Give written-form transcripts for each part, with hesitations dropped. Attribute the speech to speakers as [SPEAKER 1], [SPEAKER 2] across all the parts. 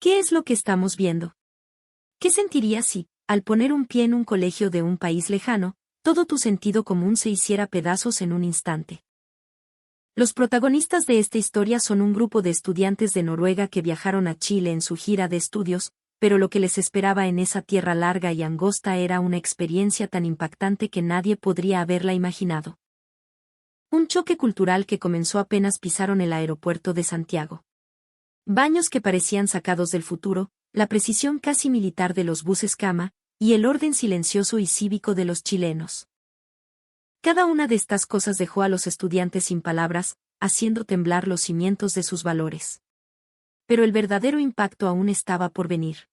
[SPEAKER 1] ¿Qué es lo que estamos viendo? ¿Qué sentirías si, al poner un pie en un colegio de un país lejano, todo tu sentido común se hiciera pedazos en un instante? Los protagonistas de esta historia son un grupo de estudiantes de Noruega que viajaron a Chile en su gira de estudios, pero lo que les esperaba en esa tierra larga y angosta era una experiencia tan impactante que nadie podría haberla imaginado. Un choque cultural que comenzó apenas pisaron el aeropuerto de Santiago. Baños que parecían sacados del futuro, la precisión casi militar de los buses cama, y el orden silencioso y cívico de los chilenos. Cada una de estas cosas dejó a los estudiantes sin palabras, haciendo temblar los cimientos de sus valores. Pero el verdadero impacto aún estaba por venir.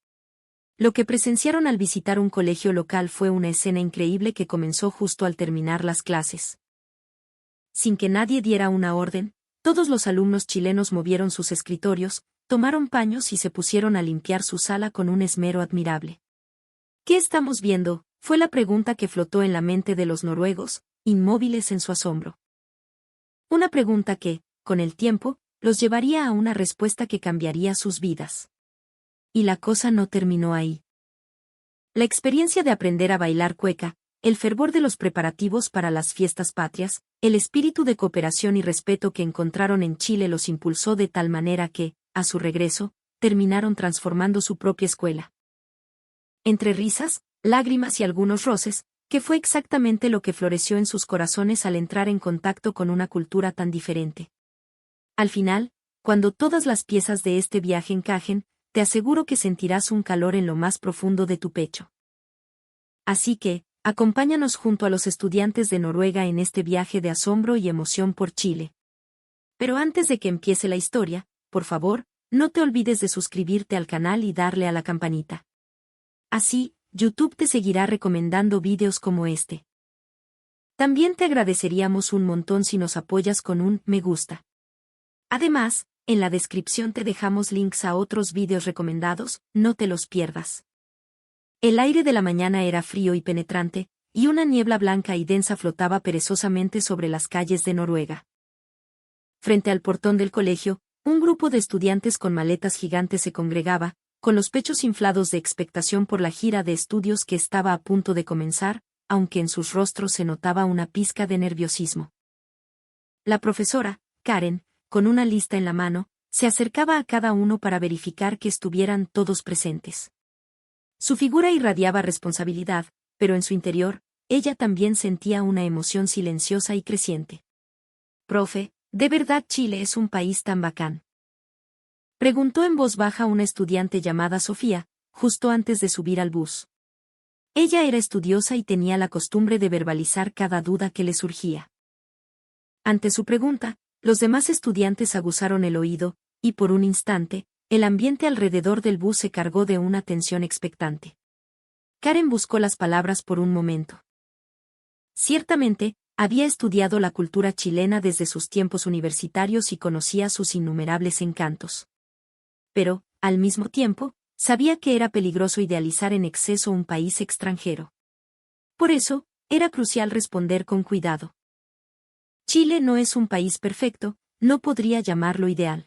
[SPEAKER 1] Lo que presenciaron al visitar un colegio local fue una escena increíble que comenzó justo al terminar las clases. Sin que nadie diera una orden, todos los alumnos chilenos movieron sus escritorios, tomaron paños y se pusieron a limpiar su sala con un esmero admirable. ¿Qué estamos viendo?, fue la pregunta que flotó en la mente de los noruegos, inmóviles en su asombro. Una pregunta que, con el tiempo, los llevaría a una respuesta que cambiaría sus vidas. Y la cosa no terminó ahí. La experiencia de aprender a bailar cueca, el fervor de los preparativos para las fiestas patrias, el espíritu de cooperación y respeto que encontraron en Chile los impulsó de tal manera que, a su regreso, terminaron transformando su propia escuela. Entre risas, lágrimas y algunos roces, que fue exactamente lo que floreció en sus corazones al entrar en contacto con una cultura tan diferente. Al final, cuando todas las piezas de este viaje encajen, te aseguro que sentirás un calor en lo más profundo de tu pecho. Así que, acompáñanos junto a los estudiantes de Noruega en este viaje de asombro y emoción por Chile. Pero antes de que empiece la historia, por favor, no te olvides de suscribirte al canal y darle a la campanita. Así, YouTube te seguirá recomendando vídeos como este. También te agradeceríamos un montón si nos apoyas con un me gusta. Además, en la descripción te dejamos links a otros vídeos recomendados, no te los pierdas. El aire de la mañana era frío y penetrante, y una niebla blanca y densa flotaba perezosamente sobre las calles de Noruega. Frente al portón del colegio, un grupo de estudiantes con maletas gigantes se congregaba, con los pechos inflados de expectación por la gira de estudios que estaba a punto de comenzar, aunque en sus rostros se notaba una pizca de nerviosismo. La profesora, Karen, con una lista en la mano, se acercaba a cada uno para verificar que estuvieran todos presentes. Su figura irradiaba responsabilidad, pero en su interior, ella también sentía una emoción silenciosa y creciente. «Profe, ¿de verdad Chile es un país tan bacán?», preguntó en voz baja una estudiante llamada Sofía, justo antes de subir al bus. Ella era estudiosa y tenía la costumbre de verbalizar cada duda que le surgía. Ante su pregunta, los demás estudiantes aguzaron el oído, y por un instante, el ambiente alrededor del bus se cargó de una tensión expectante. Karen buscó las palabras por un momento. Ciertamente, había estudiado la cultura chilena desde sus tiempos universitarios y conocía sus innumerables encantos. Pero, al mismo tiempo, sabía que era peligroso idealizar en exceso un país extranjero. Por eso, era crucial responder con cuidado. Chile no es un país perfecto, no podría llamarlo ideal.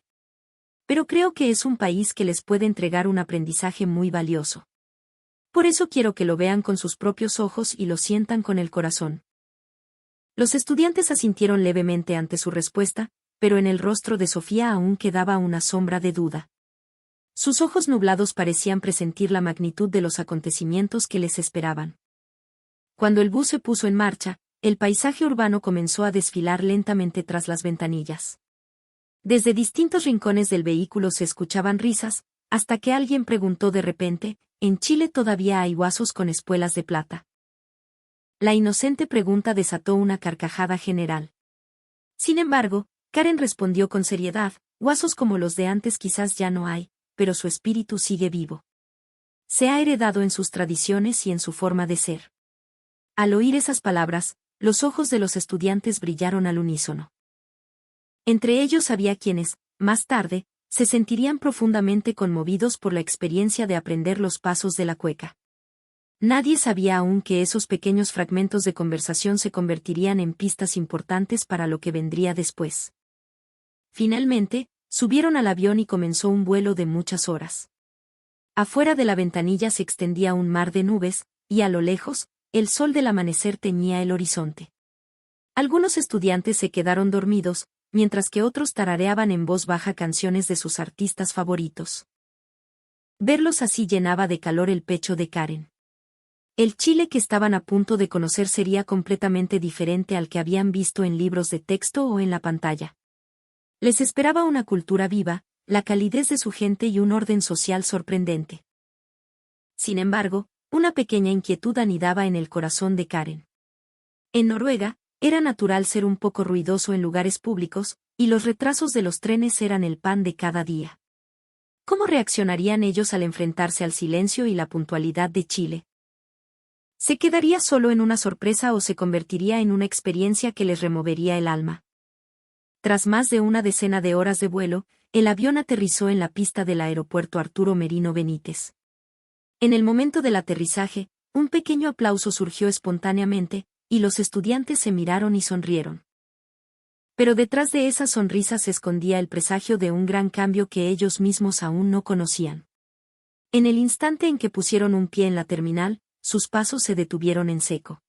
[SPEAKER 1] Pero creo que es un país que les puede entregar un aprendizaje muy valioso. Por eso quiero que lo vean con sus propios ojos y lo sientan con el corazón. Los estudiantes asintieron levemente ante su respuesta, pero en el rostro de Sofía aún quedaba una sombra de duda. Sus ojos nublados parecían presentir la magnitud de los acontecimientos que les esperaban. Cuando el bus se puso en marcha, el paisaje urbano comenzó a desfilar lentamente tras las ventanillas. Desde distintos rincones del vehículo se escuchaban risas, hasta que alguien preguntó de repente, ¿en Chile todavía hay guasos con espuelas de plata? La inocente pregunta desató una carcajada general. Sin embargo, Karen respondió con seriedad, guasos como los de antes quizás ya no hay, pero su espíritu sigue vivo. Se ha heredado en sus tradiciones y en su forma de ser. Al oír esas palabras, los ojos de los estudiantes brillaron al unísono. Entre ellos había quienes, más tarde, se sentirían profundamente conmovidos por la experiencia de aprender los pasos de la cueca. Nadie sabía aún que esos pequeños fragmentos de conversación se convertirían en pistas importantes para lo que vendría después. Finalmente, subieron al avión y comenzó un vuelo de muchas horas. Afuera de la ventanilla se extendía un mar de nubes, y a lo lejos, el sol del amanecer teñía el horizonte. Algunos estudiantes se quedaron dormidos, mientras que otros tarareaban en voz baja canciones de sus artistas favoritos. Verlos así llenaba de calor el pecho de Karen. El Chile que estaban a punto de conocer sería completamente diferente al que habían visto en libros de texto o en la pantalla. Les esperaba una cultura viva, la calidez de su gente y un orden social sorprendente. Sin embargo, una pequeña inquietud anidaba en el corazón de Karen. En Noruega, era natural ser un poco ruidoso en lugares públicos, y los retrasos de los trenes eran el pan de cada día. ¿Cómo reaccionarían ellos al enfrentarse al silencio y la puntualidad de Chile? ¿Se quedaría solo en una sorpresa o se convertiría en una experiencia que les removería el alma? Tras más de una decena de horas de vuelo, el avión aterrizó en la pista del aeropuerto Arturo Merino Benítez. En el momento del aterrizaje, un pequeño aplauso surgió espontáneamente, y los estudiantes se miraron y sonrieron. Pero detrás de esa sonrisa se escondía el presagio de un gran cambio que ellos mismos aún no conocían. En el instante en que pusieron un pie en la terminal, sus pasos se detuvieron en seco.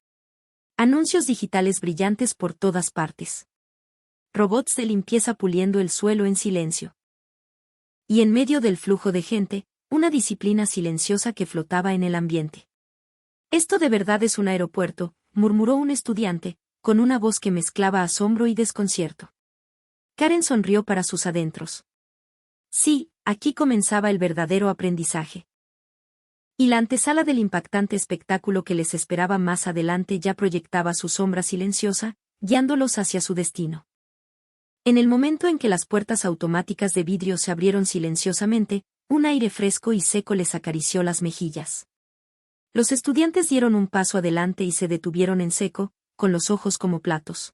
[SPEAKER 1] Anuncios digitales brillantes por todas partes. Robots de limpieza puliendo el suelo en silencio. Y en medio del flujo de gente, una disciplina silenciosa que flotaba en el ambiente. «Esto de verdad es un aeropuerto», murmuró un estudiante, con una voz que mezclaba asombro y desconcierto. Karen sonrió para sus adentros. Sí, aquí comenzaba el verdadero aprendizaje. Y la antesala del impactante espectáculo que les esperaba más adelante ya proyectaba su sombra silenciosa, guiándolos hacia su destino. En el momento en que las puertas automáticas de vidrio se abrieron silenciosamente, un aire fresco y seco les acarició las mejillas. Los estudiantes dieron un paso adelante y se detuvieron en seco, con los ojos como platos.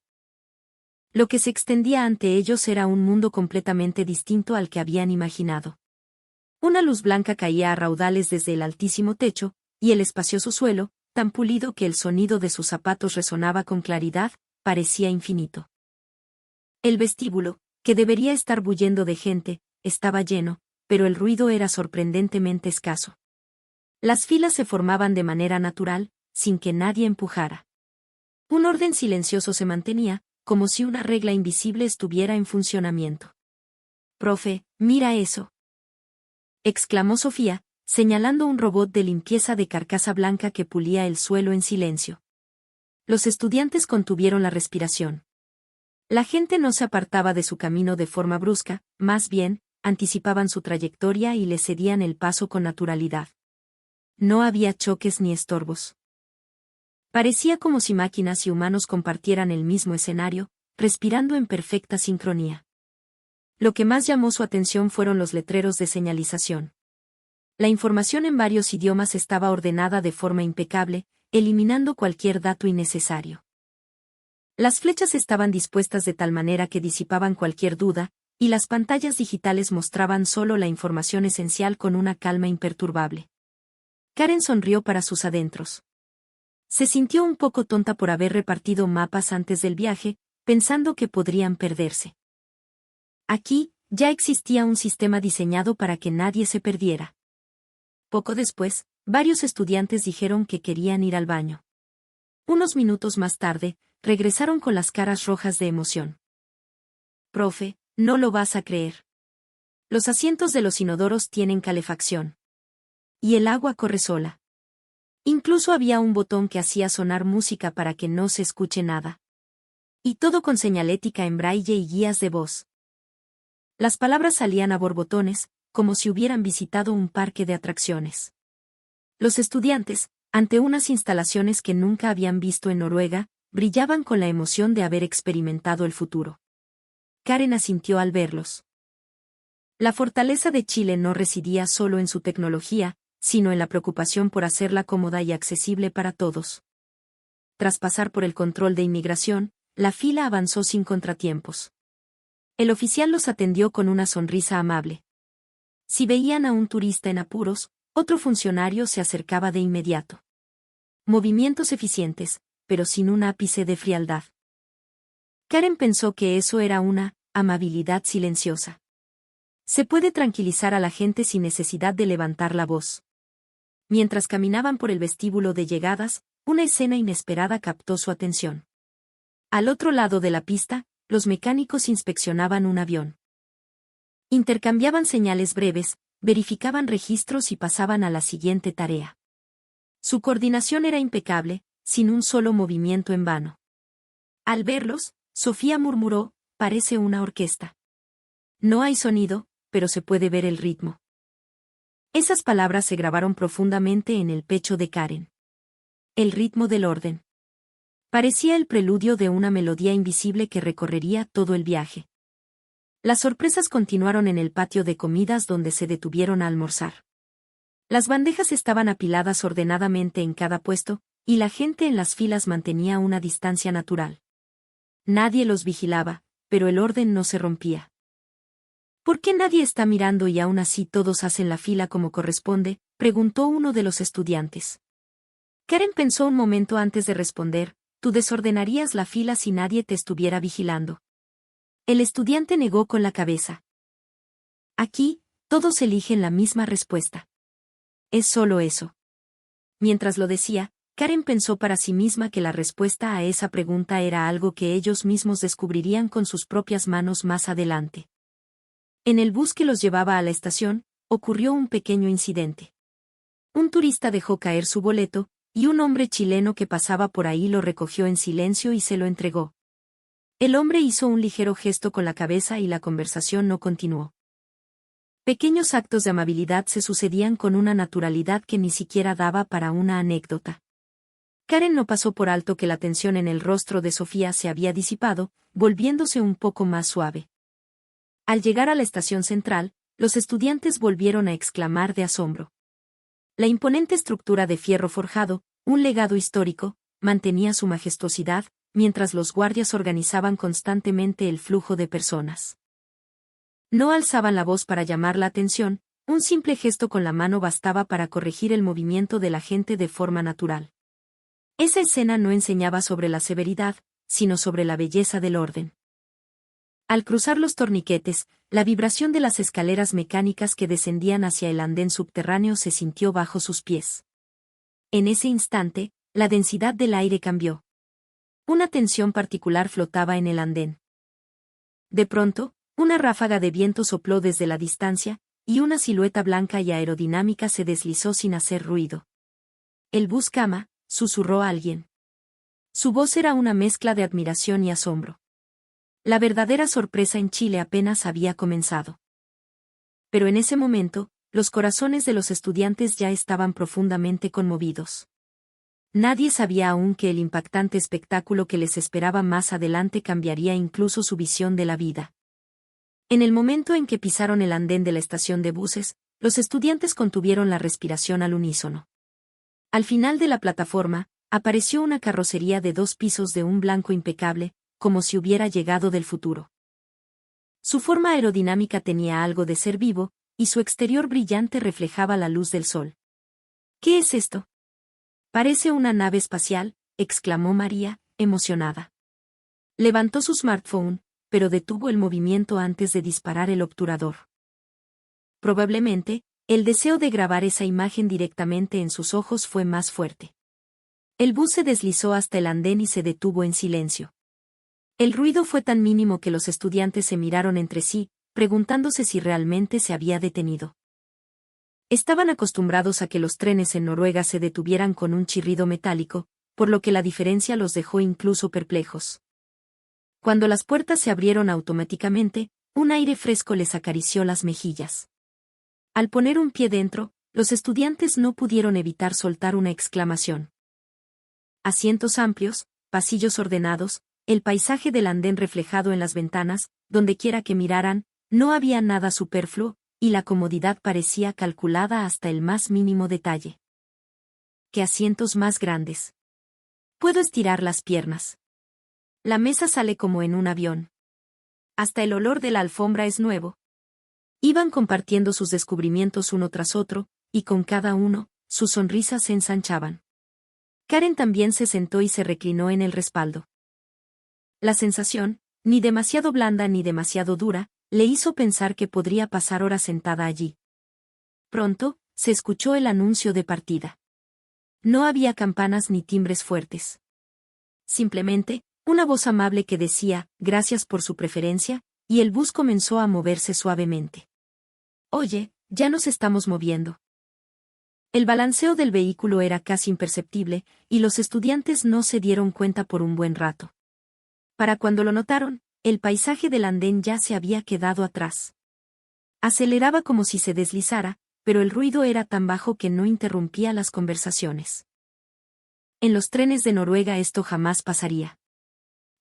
[SPEAKER 1] Lo que se extendía ante ellos era un mundo completamente distinto al que habían imaginado. Una luz blanca caía a raudales desde el altísimo techo, y el espacioso suelo, tan pulido que el sonido de sus zapatos resonaba con claridad, parecía infinito. El vestíbulo, que debería estar bullendo de gente, estaba lleno, pero el ruido era sorprendentemente escaso. Las filas se formaban de manera natural, sin que nadie empujara. Un orden silencioso se mantenía, como si una regla invisible estuviera en funcionamiento. «Profe, mira eso», exclamó Sofía, señalando un robot de limpieza de carcasa blanca que pulía el suelo en silencio. Los estudiantes contuvieron la respiración. La gente no se apartaba de su camino de forma brusca, más bien, anticipaban su trayectoria y le cedían el paso con naturalidad. No había choques ni estorbos. Parecía como si máquinas y humanos compartieran el mismo escenario, respirando en perfecta sincronía. Lo que más llamó su atención fueron los letreros de señalización. La información en varios idiomas estaba ordenada de forma impecable, eliminando cualquier dato innecesario. Las flechas estaban dispuestas de tal manera que disipaban cualquier duda, y las pantallas digitales mostraban solo la información esencial con una calma imperturbable. Karen sonrió para sus adentros. Se sintió un poco tonta por haber repartido mapas antes del viaje, pensando que podrían perderse. Aquí, ya existía un sistema diseñado para que nadie se perdiera. Poco después, varios estudiantes dijeron que querían ir al baño. Unos minutos más tarde, regresaron con las caras rojas de emoción. «Profe, no lo vas a creer. Los asientos de los inodoros tienen calefacción. Y el agua corre sola. Incluso había un botón que hacía sonar música para que no se escuche nada. Y todo con señalética en braille y guías de voz». Las palabras salían a borbotones, como si hubieran visitado un parque de atracciones. Los estudiantes, ante unas instalaciones que nunca habían visto en Noruega, brillaban con la emoción de haber experimentado el futuro. Karen asintió al verlos. La fortaleza de Chile no residía solo en su tecnología, sino en la preocupación por hacerla cómoda y accesible para todos. Tras pasar por el control de inmigración, la fila avanzó sin contratiempos. El oficial los atendió con una sonrisa amable. Si veían a un turista en apuros, otro funcionario se acercaba de inmediato. Movimientos eficientes, pero sin un ápice de frialdad. Karen pensó que eso era una amabilidad silenciosa. Se puede tranquilizar a la gente sin necesidad de levantar la voz. Mientras caminaban por el vestíbulo de llegadas, una escena inesperada captó su atención. Al otro lado de la pista, los mecánicos inspeccionaban un avión. Intercambiaban señales breves, verificaban registros y pasaban a la siguiente tarea. Su coordinación era impecable, sin un solo movimiento en vano. Al verlos, Sofía murmuró, parece una orquesta. No hay sonido, pero se puede ver el ritmo. Esas palabras se grabaron profundamente en el pecho de Karen. El ritmo del orden. Parecía el preludio de una melodía invisible que recorrería todo el viaje. Las sorpresas continuaron en el patio de comidas donde se detuvieron a almorzar. Las bandejas estaban apiladas ordenadamente en cada puesto, y la gente en las filas mantenía una distancia natural. Nadie los vigilaba, pero el orden no se rompía. ¿Por qué nadie está mirando y aún así todos hacen la fila como corresponde?, preguntó uno de los estudiantes. Karen pensó un momento antes de responder, tú desordenarías la fila si nadie te estuviera vigilando. El estudiante negó con la cabeza. Aquí, todos eligen la misma respuesta. Es solo eso. Mientras lo decía, Karen pensó para sí misma que la respuesta a esa pregunta era algo que ellos mismos descubrirían con sus propias manos más adelante. En el bus que los llevaba a la estación, ocurrió un pequeño incidente. Un turista dejó caer su boleto, y un hombre chileno que pasaba por ahí lo recogió en silencio y se lo entregó. El hombre hizo un ligero gesto con la cabeza y la conversación no continuó. Pequeños actos de amabilidad se sucedían con una naturalidad que ni siquiera daba para una anécdota. Karen no pasó por alto que la tensión en el rostro de Sofía se había disipado, volviéndose un poco más suave. Al llegar a la estación central, los estudiantes volvieron a exclamar de asombro. La imponente estructura de fierro forjado, un legado histórico, mantenía su majestuosidad, mientras los guardias organizaban constantemente el flujo de personas. No alzaban la voz para llamar la atención, un simple gesto con la mano bastaba para corregir el movimiento de la gente de forma natural. Esa escena no enseñaba sobre la severidad, sino sobre la belleza del orden. Al cruzar los torniquetes, la vibración de las escaleras mecánicas que descendían hacia el andén subterráneo se sintió bajo sus pies. En ese instante, la densidad del aire cambió. Una tensión particular flotaba en el andén. De pronto, una ráfaga de viento sopló desde la distancia, y una silueta blanca y aerodinámica se deslizó sin hacer ruido. «El bus cama», susurró alguien. Su voz era una mezcla de admiración y asombro. La verdadera sorpresa en Chile apenas había comenzado. Pero en ese momento, los corazones de los estudiantes ya estaban profundamente conmovidos. Nadie sabía aún que el impactante espectáculo que les esperaba más adelante cambiaría incluso su visión de la vida. En el momento en que pisaron el andén de la estación de buses, los estudiantes contuvieron la respiración al unísono. Al final de la plataforma, apareció una carrocería de 2 pisos de un blanco impecable, como si hubiera llegado del futuro. Su forma aerodinámica tenía algo de ser vivo, y su exterior brillante reflejaba la luz del sol. ¿Qué es esto? Parece una nave espacial, exclamó María, emocionada. Levantó su smartphone, pero detuvo el movimiento antes de disparar el obturador. Probablemente, el deseo de grabar esa imagen directamente en sus ojos fue más fuerte. El bus se deslizó hasta el andén y se detuvo en silencio. El ruido fue tan mínimo que los estudiantes se miraron entre sí, preguntándose si realmente se había detenido. Estaban acostumbrados a que los trenes en Noruega se detuvieran con un chirrido metálico, por lo que la diferencia los dejó incluso perplejos. Cuando las puertas se abrieron automáticamente, un aire fresco les acarició las mejillas. Al poner un pie dentro, los estudiantes no pudieron evitar soltar una exclamación. Asientos amplios, pasillos ordenados, el paisaje del andén reflejado en las ventanas, dondequiera que miraran, no había nada superfluo, y la comodidad parecía calculada hasta el más mínimo detalle. ¡Qué asientos más grandes! Puedo estirar las piernas. La mesa sale como en un avión. Hasta el olor de la alfombra es nuevo. Iban compartiendo sus descubrimientos uno tras otro, y con cada uno, sus sonrisas se ensanchaban. Karen también se sentó y se reclinó en el respaldo. La sensación, ni demasiado blanda ni demasiado dura, le hizo pensar que podría pasar horas sentada allí. Pronto, se escuchó el anuncio de partida. No había campanas ni timbres fuertes. Simplemente, una voz amable que decía, gracias por su preferencia, y el bus comenzó a moverse suavemente. Oye, ya nos estamos moviendo. El balanceo del vehículo era casi imperceptible, y los estudiantes no se dieron cuenta por un buen rato. Para cuando lo notaron, el paisaje del andén ya se había quedado atrás. Aceleraba como si se deslizara, pero el ruido era tan bajo que no interrumpía las conversaciones. En los trenes de Noruega esto jamás pasaría.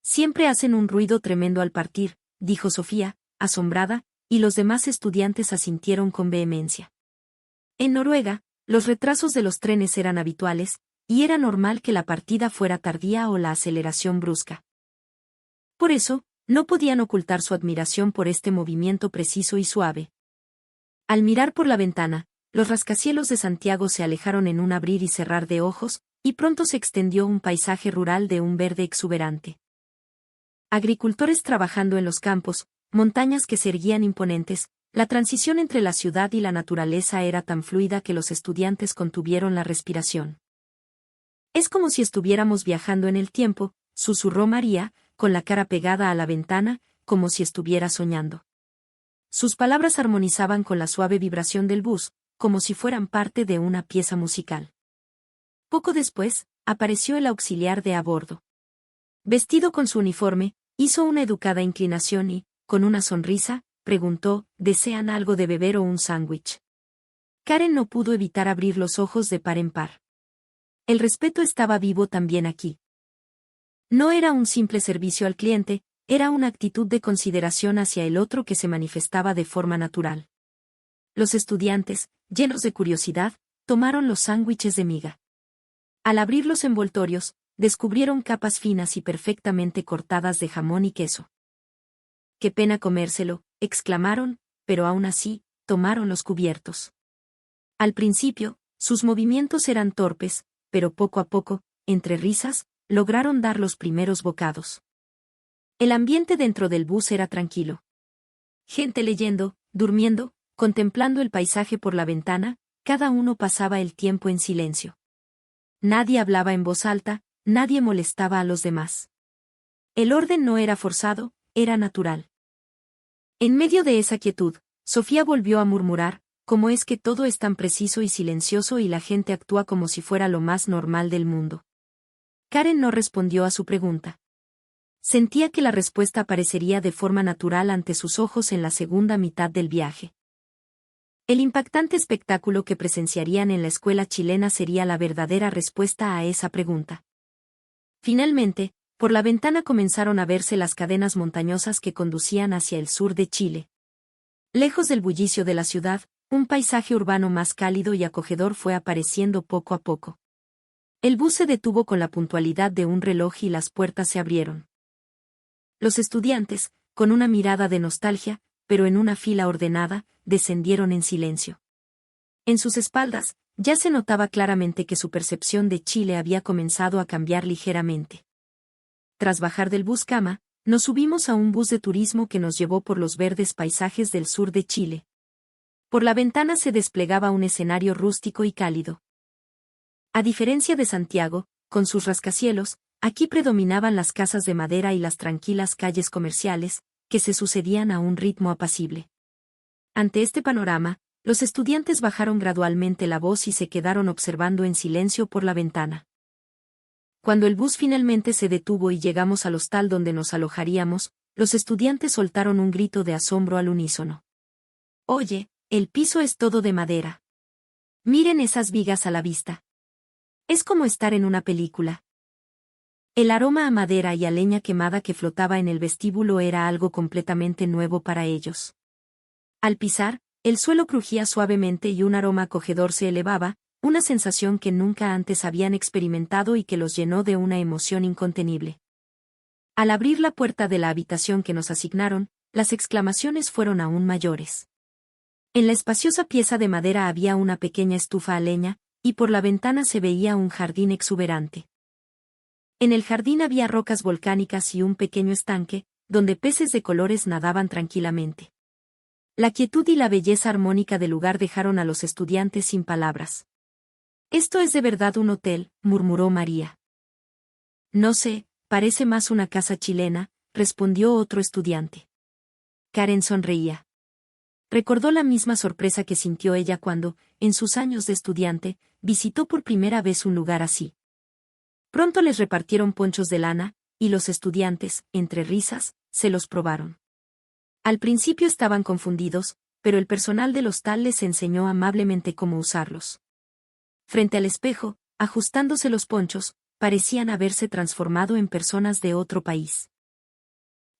[SPEAKER 1] Siempre hacen un ruido tremendo al partir, dijo Sofía, asombrada, y los demás estudiantes asintieron con vehemencia. En Noruega, los retrasos de los trenes eran habituales, y era normal que la partida fuera tardía o la aceleración brusca. Por eso, no podían ocultar su admiración por este movimiento preciso y suave. Al mirar por la ventana, los rascacielos de Santiago se alejaron en un abrir y cerrar de ojos, y pronto se extendió un paisaje rural de un verde exuberante. Agricultores trabajando en los campos, montañas que se erguían imponentes, la transición entre la ciudad y la naturaleza era tan fluida que los estudiantes contuvieron la respiración. Es como si estuviéramos viajando en el tiempo, susurró María, con la cara pegada a la ventana, como si estuviera soñando. Sus palabras armonizaban con la suave vibración del bus, como si fueran parte de una pieza musical. Poco después, apareció el auxiliar de a bordo. Vestido con su uniforme, hizo una educada inclinación y, con una sonrisa, preguntó, ¿desean algo de beber o un sándwich? Karen no pudo evitar abrir los ojos de par en par. El respeto estaba vivo también aquí. No era un simple servicio al cliente, era una actitud de consideración hacia el otro que se manifestaba de forma natural. Los estudiantes, llenos de curiosidad, tomaron los sándwiches de miga. Al abrir los envoltorios, descubrieron capas finas y perfectamente cortadas de jamón y queso. «Qué pena comérselo», exclamaron, pero aún así, tomaron los cubiertos. Al principio, sus movimientos eran torpes, pero poco a poco, entre risas, lograron dar los primeros bocados. El ambiente dentro del bus era tranquilo. Gente leyendo, durmiendo, contemplando el paisaje por la ventana, cada uno pasaba el tiempo en silencio. Nadie hablaba en voz alta, nadie molestaba a los demás. El orden no era forzado, era natural. En medio de esa quietud, Sofía volvió a murmurar, ¿cómo es que todo es tan preciso y silencioso y la gente actúa como si fuera lo más normal del mundo? Karen no respondió a su pregunta. Sentía que la respuesta aparecería de forma natural ante sus ojos en la segunda mitad del viaje. El impactante espectáculo que presenciarían en la escuela chilena sería la verdadera respuesta a esa pregunta. Finalmente, por la ventana comenzaron a verse las cadenas montañosas que conducían hacia el sur de Chile. Lejos del bullicio de la ciudad, un paisaje urbano más cálido y acogedor fue apareciendo poco a poco. El bus se detuvo con la puntualidad de un reloj y las puertas se abrieron. Los estudiantes, con una mirada de nostalgia, pero en una fila ordenada, descendieron en silencio. En sus espaldas, ya se notaba claramente que su percepción de Chile había comenzado a cambiar ligeramente. Tras bajar del bus cama, nos subimos a un bus de turismo que nos llevó por los verdes paisajes del sur de Chile. Por la ventana se desplegaba un escenario rústico y cálido. A diferencia de Santiago, con sus rascacielos, aquí predominaban las casas de madera y las tranquilas calles comerciales, que se sucedían a un ritmo apacible. Ante este panorama, los estudiantes bajaron gradualmente la voz y se quedaron observando en silencio por la ventana. Cuando el bus finalmente se detuvo y llegamos al hostal donde nos alojaríamos, los estudiantes soltaron un grito de asombro al unísono. «Oye, el piso es todo de madera. Miren esas vigas a la vista. Es como estar en una película». El aroma a madera y a leña quemada que flotaba en el vestíbulo era algo completamente nuevo para ellos. Al pisar, el suelo crujía suavemente y un aroma acogedor se elevaba, una sensación que nunca antes habían experimentado y que los llenó de una emoción incontenible. Al abrir la puerta de la habitación que nos asignaron, las exclamaciones fueron aún mayores. En la espaciosa pieza de madera había una pequeña estufa a leña, y por la ventana se veía un jardín exuberante. En el jardín había rocas volcánicas y un pequeño estanque, donde peces de colores nadaban tranquilamente. La quietud y la belleza armónica del lugar dejaron a los estudiantes sin palabras. «Esto es de verdad un hotel», murmuró María. «No sé, parece más una casa chilena», respondió otro estudiante. Karen sonreía. Recordó la misma sorpresa que sintió ella cuando, en sus años de estudiante, visitó por primera vez un lugar así. Pronto les repartieron ponchos de lana, y los estudiantes, entre risas, se los probaron. Al principio estaban confundidos, pero el personal del hostal les enseñó amablemente cómo usarlos. Frente al espejo, ajustándose los ponchos, parecían haberse transformado en personas de otro país.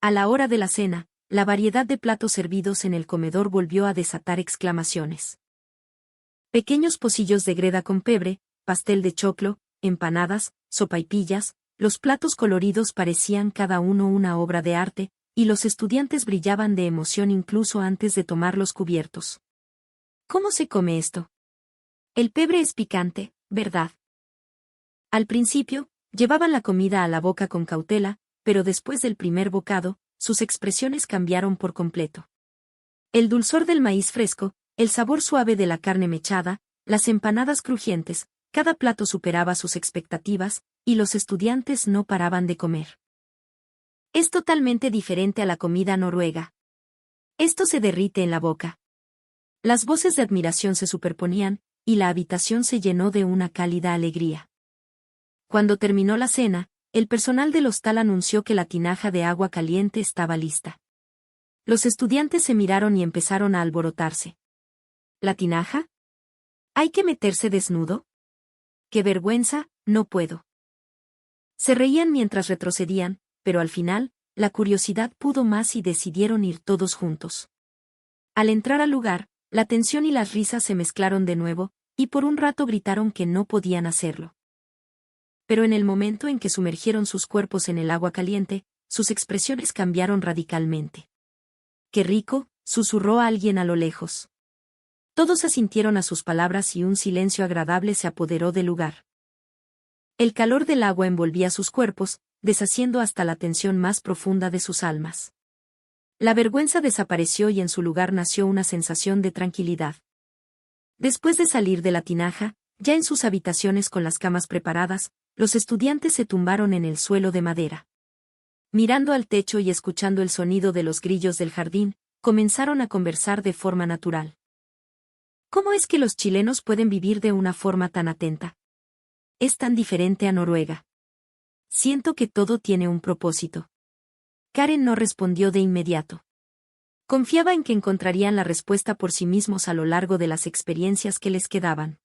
[SPEAKER 1] A la hora de la cena, la variedad de platos servidos en el comedor volvió a desatar exclamaciones. Pequeños pocillos de greda con pebre, pastel de choclo, empanadas, sopaipillas, los platos coloridos parecían cada uno una obra de arte, y los estudiantes brillaban de emoción incluso antes de tomar los cubiertos. ¿Cómo se come esto? El pebre es picante, ¿verdad? Al principio, llevaban la comida a la boca con cautela, pero después del primer bocado, sus expresiones cambiaron por completo. El dulzor del maíz fresco, el sabor suave de la carne mechada, las empanadas crujientes, cada plato superaba sus expectativas, y los estudiantes no paraban de comer. Es totalmente diferente a la comida noruega. Esto se derrite en la boca. Las voces de admiración se superponían, y la habitación se llenó de una cálida alegría. Cuando terminó la cena, el personal del hostal anunció que la tinaja de agua caliente estaba lista. Los estudiantes se miraron y empezaron a alborotarse. ¿La tinaja? ¿Hay que meterse desnudo? ¡Qué vergüenza, no puedo! Se reían mientras retrocedían, pero al final, la curiosidad pudo más y decidieron ir todos juntos. Al entrar al lugar, la tensión y las risas se mezclaron de nuevo, y por un rato gritaron que no podían hacerlo. Pero en el momento en que sumergieron sus cuerpos en el agua caliente, sus expresiones cambiaron radicalmente. «¡Qué rico!», susurró alguien a lo lejos. Todos asintieron a sus palabras y un silencio agradable se apoderó del lugar. El calor del agua envolvía sus cuerpos, deshaciendo hasta la tensión más profunda de sus almas. La vergüenza desapareció y en su lugar nació una sensación de tranquilidad. Después de salir de la tinaja, ya en sus habitaciones con las camas preparadas, los estudiantes se tumbaron en el suelo de madera. Mirando al techo y escuchando el sonido de los grillos del jardín, comenzaron a conversar de forma natural. ¿Cómo es que los chilenos pueden vivir de una forma tan atenta? Es tan diferente a Noruega. Siento que todo tiene un propósito. Karen no respondió de inmediato. Confiaba en que encontrarían la respuesta por sí mismos a lo largo de las experiencias que les quedaban.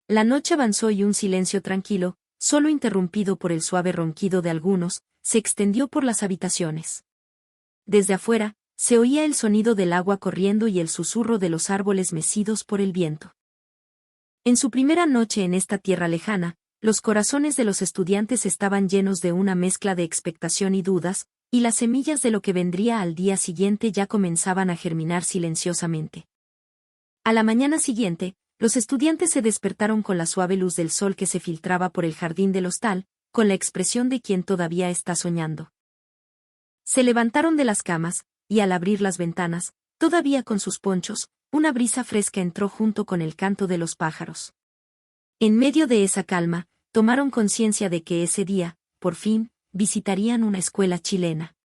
[SPEAKER 1] La noche avanzó y un silencio tranquilo, solo interrumpido por el suave ronquido de algunos, se extendió por las habitaciones. Desde afuera, se oía el sonido del agua corriendo y el susurro de los árboles mecidos por el viento. En su primera noche en esta tierra lejana, los corazones de los estudiantes estaban llenos de una mezcla de expectación y dudas, y las semillas de lo que vendría al día siguiente ya comenzaban a germinar silenciosamente. A la mañana siguiente, los estudiantes se despertaron con la suave luz del sol que se filtraba por el jardín del hostal, con la expresión de quien todavía está soñando. Se levantaron de las camas, y al abrir las ventanas, todavía con sus ponchos, una brisa fresca entró junto con el canto de los pájaros. En medio de esa calma, tomaron conciencia de que ese día, por fin, visitarían una escuela chilena.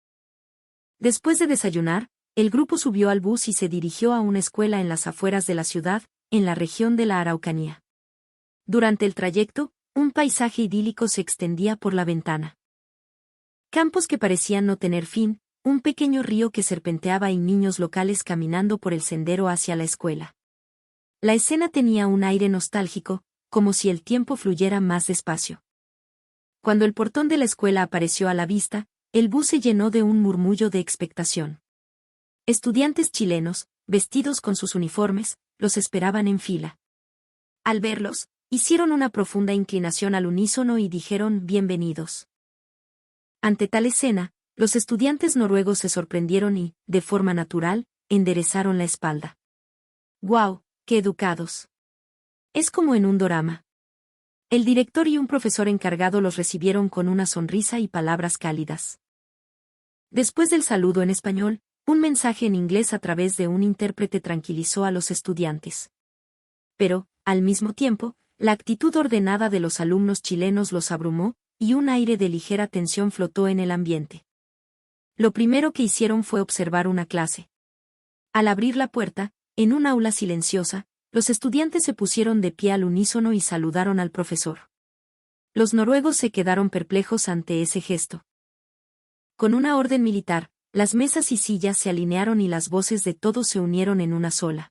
[SPEAKER 1] Después de desayunar, el grupo subió al bus y se dirigió a una escuela en las afueras de la ciudad, en la región de la Araucanía. Durante el trayecto, un paisaje idílico se extendía por la ventana. Campos que parecían no tener fin, un pequeño río que serpenteaba y niños locales caminando por el sendero hacia la escuela. La escena tenía un aire nostálgico, como si el tiempo fluyera más despacio. Cuando el portón de la escuela apareció a la vista, el bus se llenó de un murmullo de expectación. Estudiantes chilenos, vestidos con sus uniformes, los esperaban en fila. Al verlos, hicieron una profunda inclinación al unísono y dijeron bienvenidos. Ante tal escena, los estudiantes noruegos se sorprendieron y, de forma natural, enderezaron la espalda. ¡Guau! ¡Qué educados! Es como en un dorama. El director y un profesor encargado los recibieron con una sonrisa y palabras cálidas. Después del saludo en español, Un mensaje en inglés a través de un intérprete tranquilizó a los estudiantes. Pero, al mismo tiempo, la actitud ordenada de los alumnos chilenos los abrumó, y un aire de ligera tensión flotó en el ambiente. Lo primero que hicieron fue observar una clase. Al abrir la puerta, en un aula silenciosa, los estudiantes se pusieron de pie al unísono y saludaron al profesor. Los noruegos se quedaron perplejos ante ese gesto. Con una orden militar, las mesas y sillas se alinearon y las voces de todos se unieron en una sola.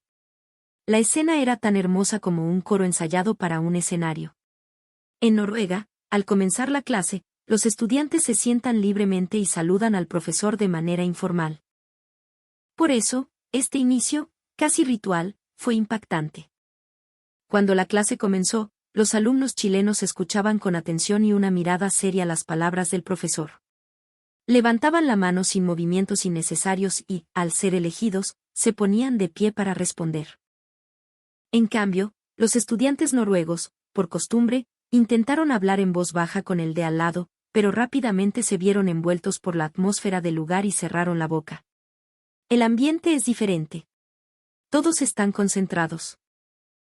[SPEAKER 1] La escena era tan hermosa como un coro ensayado para un escenario. En Noruega, al comenzar la clase, los estudiantes se sientan libremente y saludan al profesor de manera informal. Por eso, este inicio, casi ritual, fue impactante. Cuando la clase comenzó, los alumnos chilenos escuchaban con atención y una mirada seria las palabras del profesor. Levantaban la mano sin movimientos innecesarios y, al ser elegidos, se ponían de pie para responder. En cambio, los estudiantes noruegos, por costumbre, intentaron hablar en voz baja con el de al lado, pero rápidamente se vieron envueltos por la atmósfera del lugar y cerraron la boca. El ambiente es diferente. Todos están concentrados.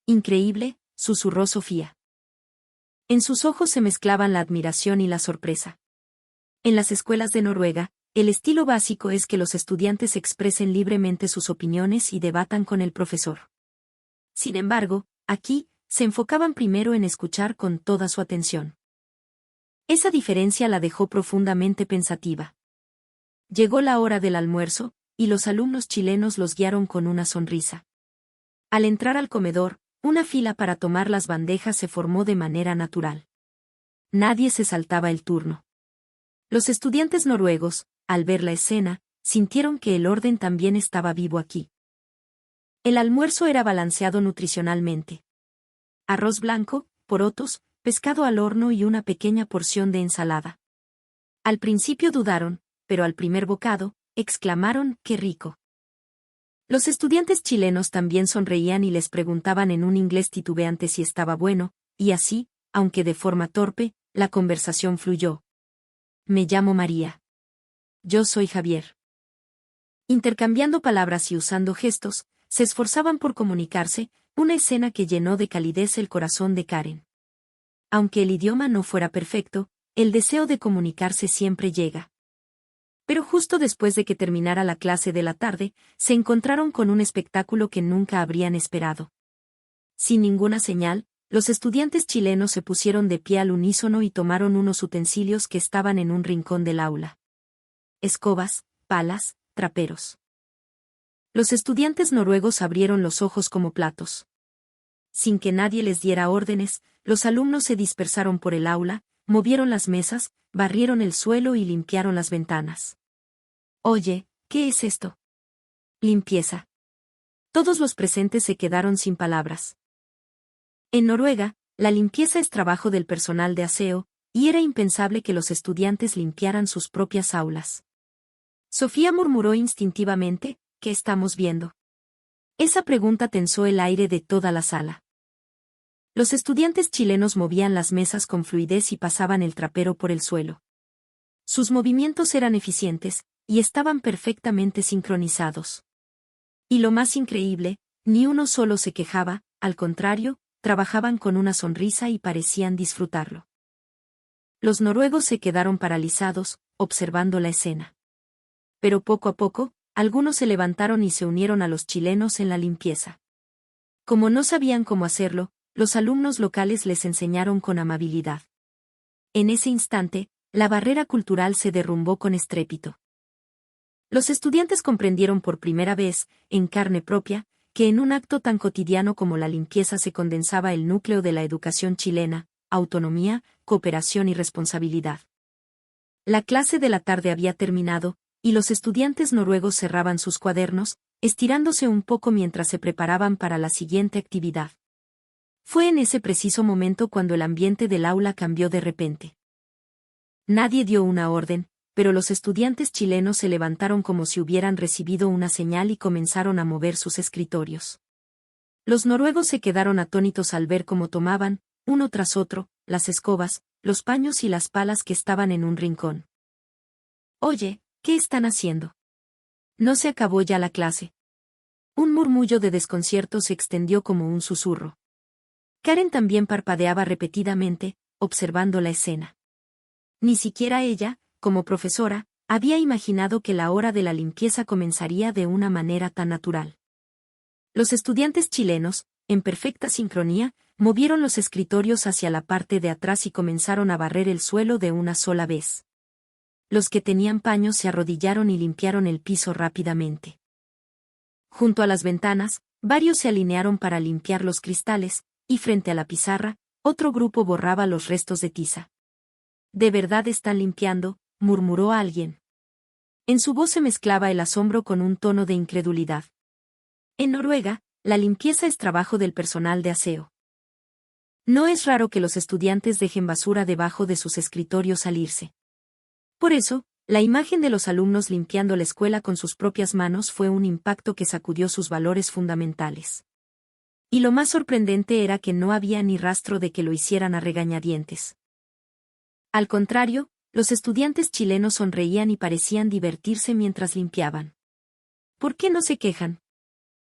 [SPEAKER 1] Increíble, susurró Sofía. En sus ojos se mezclaban la admiración y la sorpresa. En las escuelas de Noruega, el estilo básico es que los estudiantes expresen libremente sus opiniones y debatan con el profesor. Sin embargo, aquí, se enfocaban primero en escuchar con toda su atención. Esa diferencia la dejó profundamente pensativa. Llegó la hora del almuerzo, y los alumnos chilenos los guiaron con una sonrisa. Al entrar al comedor, una fila para tomar las bandejas se formó de manera natural. Nadie se saltaba el turno. Los estudiantes noruegos, al ver la escena, sintieron que el orden también estaba vivo aquí. El almuerzo era balanceado nutricionalmente. Arroz blanco, porotos, pescado al horno y una pequeña porción de ensalada. Al principio dudaron, pero al primer bocado, exclamaron, ¡qué rico! Los estudiantes chilenos también sonreían y les preguntaban en un inglés titubeante si estaba bueno, y así, aunque de forma torpe, la conversación fluyó. Me llamo María. Yo soy Javier. Intercambiando palabras y usando gestos, se esforzaban por comunicarse, una escena que llenó de calidez el corazón de Karen. Aunque el idioma no fuera perfecto, el deseo de comunicarse siempre llega. Pero justo después de que terminara la clase de la tarde, se encontraron con un espectáculo que nunca habrían esperado. Sin ninguna señal, los estudiantes chilenos se pusieron de pie al unísono y tomaron unos utensilios que estaban en un rincón del aula. Escobas, palas, traperos. Los estudiantes noruegos abrieron los ojos como platos. Sin que nadie les diera órdenes, los alumnos se dispersaron por el aula, movieron las mesas, barrieron el suelo y limpiaron las ventanas. Oye, ¿qué es esto? Limpieza. Todos los presentes se quedaron sin palabras. En Noruega, la limpieza es trabajo del personal de aseo, y era impensable que los estudiantes limpiaran sus propias aulas. Sofía murmuró instintivamente, ¿qué estamos viendo? Esa pregunta tensó el aire de toda la sala. Los estudiantes chilenos movían las mesas con fluidez y pasaban el trapero por el suelo. Sus movimientos eran eficientes, y estaban perfectamente sincronizados. Y lo más increíble, ni uno solo se quejaba, al contrario, trabajaban con una sonrisa y parecían disfrutarlo. Los noruegos se quedaron paralizados, observando la escena. Pero poco a poco, algunos se levantaron y se unieron a los chilenos en la limpieza. Como no sabían cómo hacerlo, los alumnos locales les enseñaron con amabilidad. En ese instante, la barrera cultural se derrumbó con estrépito. Los estudiantes comprendieron por primera vez, en carne propia, que en un acto tan cotidiano como la limpieza se condensaba el núcleo de la educación chilena: autonomía, cooperación y responsabilidad. La clase de la tarde había terminado, y los estudiantes noruegos cerraban sus cuadernos, estirándose un poco mientras se preparaban para la siguiente actividad. Fue en ese preciso momento cuando el ambiente del aula cambió de repente. Nadie dio una orden, pero los estudiantes chilenos se levantaron como si hubieran recibido una señal y comenzaron a mover sus escritorios. Los noruegos se quedaron atónitos al ver cómo tomaban, uno tras otro, las escobas, los paños y las palas que estaban en un rincón. Oye, ¿qué están haciendo? No se acabó ya la clase. Un murmullo de desconcierto se extendió como un susurro. Karen también parpadeaba repetidamente, observando la escena. Ni siquiera ella, como profesora, había imaginado que la hora de la limpieza comenzaría de una manera tan natural. Los estudiantes chilenos, en perfecta sincronía, movieron los escritorios hacia la parte de atrás y comenzaron a barrer el suelo de una sola vez. Los que tenían paños se arrodillaron y limpiaron el piso rápidamente. Junto a las ventanas, varios se alinearon para limpiar los cristales, y frente a la pizarra, otro grupo borraba los restos de tiza. «¿De verdad están limpiando?», murmuró alguien. En su voz se mezclaba el asombro con un tono de incredulidad. En Noruega, la limpieza es trabajo del personal de aseo. No es raro que los estudiantes dejen basura debajo de sus escritorios al irse. Por eso, la imagen de los alumnos limpiando la escuela con sus propias manos fue un impacto que sacudió sus valores fundamentales. Y lo más sorprendente era que no había ni rastro de que lo hicieran a regañadientes. Al contrario, los estudiantes chilenos sonreían y parecían divertirse mientras limpiaban. ¿Por qué no se quejan?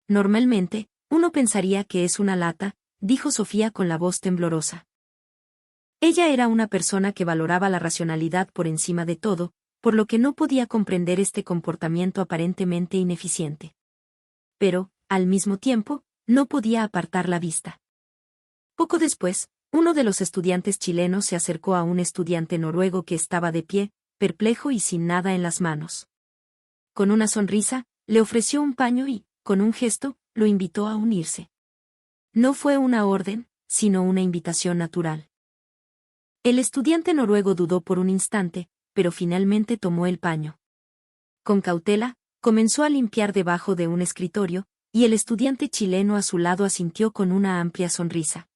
[SPEAKER 1] Normalmente, uno pensaría que es una lata, dijo Sofía con la voz temblorosa. Ella era una persona que valoraba la racionalidad por encima de todo, por lo que no podía comprender este comportamiento aparentemente ineficiente. Pero, al mismo tiempo, no podía apartar la vista. Poco después, uno de los estudiantes chilenos se acercó a un estudiante noruego que estaba de pie, perplejo y sin nada en las manos. Con una sonrisa, le ofreció un paño y, con un gesto, lo invitó a unirse. No fue una orden, sino una invitación natural. El estudiante noruego dudó por un instante, pero finalmente tomó el paño. Con cautela, comenzó a limpiar debajo de un escritorio, y el estudiante chileno a su lado asintió con una amplia sonrisa.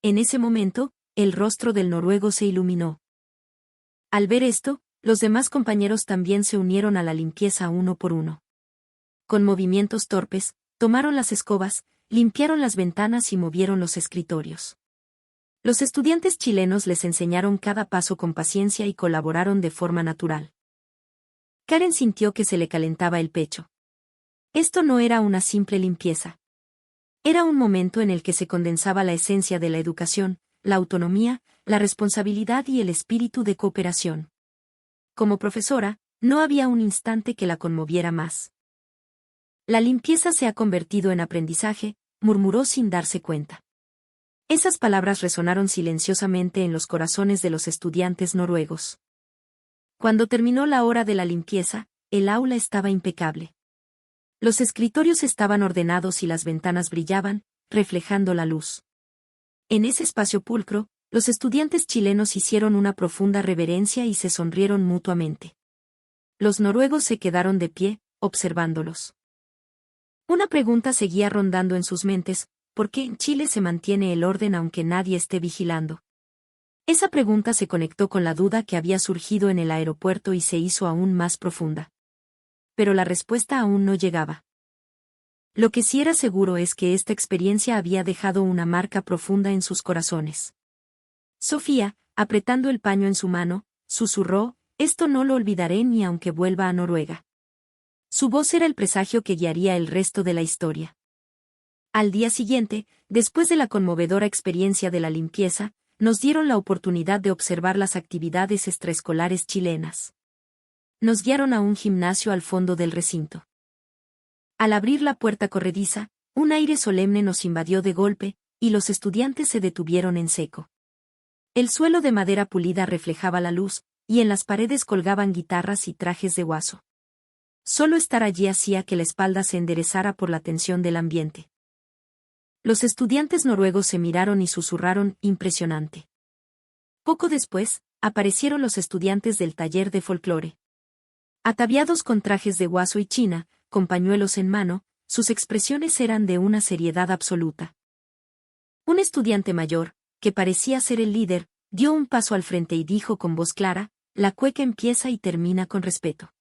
[SPEAKER 1] En ese momento, el rostro del noruego se iluminó. Al ver esto, los demás compañeros también se unieron a la limpieza uno por uno. Con movimientos torpes, tomaron las escobas, limpiaron las ventanas y movieron los escritorios. Los estudiantes chilenos les enseñaron cada paso con paciencia y colaboraron de forma natural. Karen sintió que se le calentaba el pecho. Esto no era una simple limpieza. Era un momento en el que se condensaba la esencia de la educación, la autonomía, la responsabilidad y el espíritu de cooperación. Como profesora, no había un instante que la conmoviera más. La limpieza se ha convertido en aprendizaje, murmuró sin darse cuenta. Esas palabras resonaron silenciosamente en los corazones de los estudiantes noruegos. Cuando terminó la hora de la limpieza, el aula estaba impecable. Los escritorios estaban ordenados y las ventanas brillaban, reflejando la luz. En ese espacio pulcro, los estudiantes chilenos hicieron una profunda reverencia y se sonrieron mutuamente. Los noruegos se quedaron de pie, observándolos. Una pregunta seguía rondando en sus mentes: ¿por qué en Chile se mantiene el orden aunque nadie esté vigilando? Esa pregunta se conectó con la duda que había surgido en el aeropuerto y se hizo aún más profunda. Pero la respuesta aún no llegaba. Lo que sí era seguro es que esta experiencia había dejado una marca profunda en sus corazones. Sofía, apretando el paño en su mano, susurró: «Esto no lo olvidaré ni aunque vuelva a Noruega». Su voz era el presagio que guiaría el resto de la historia. Al día siguiente, después de la conmovedora experiencia de la limpieza, nos dieron la oportunidad de observar las actividades extraescolares chilenas. Nos guiaron a un gimnasio al fondo del recinto. Al abrir la puerta corrediza, un aire solemne nos invadió de golpe, y los estudiantes se detuvieron en seco. El suelo de madera pulida reflejaba la luz, y en las paredes colgaban guitarras y trajes de huaso. Solo estar allí hacía que la espalda se enderezara por la tensión del ambiente. Los estudiantes noruegos se miraron y susurraron: «Impresionante». Poco después, aparecieron los estudiantes del taller de folclore. Ataviados con trajes de huaso y china, con pañuelos en mano, sus expresiones eran de una seriedad absoluta. Un estudiante mayor, que parecía ser el líder, dio un paso al frente y dijo con voz clara: «La cueca empieza y termina con respeto.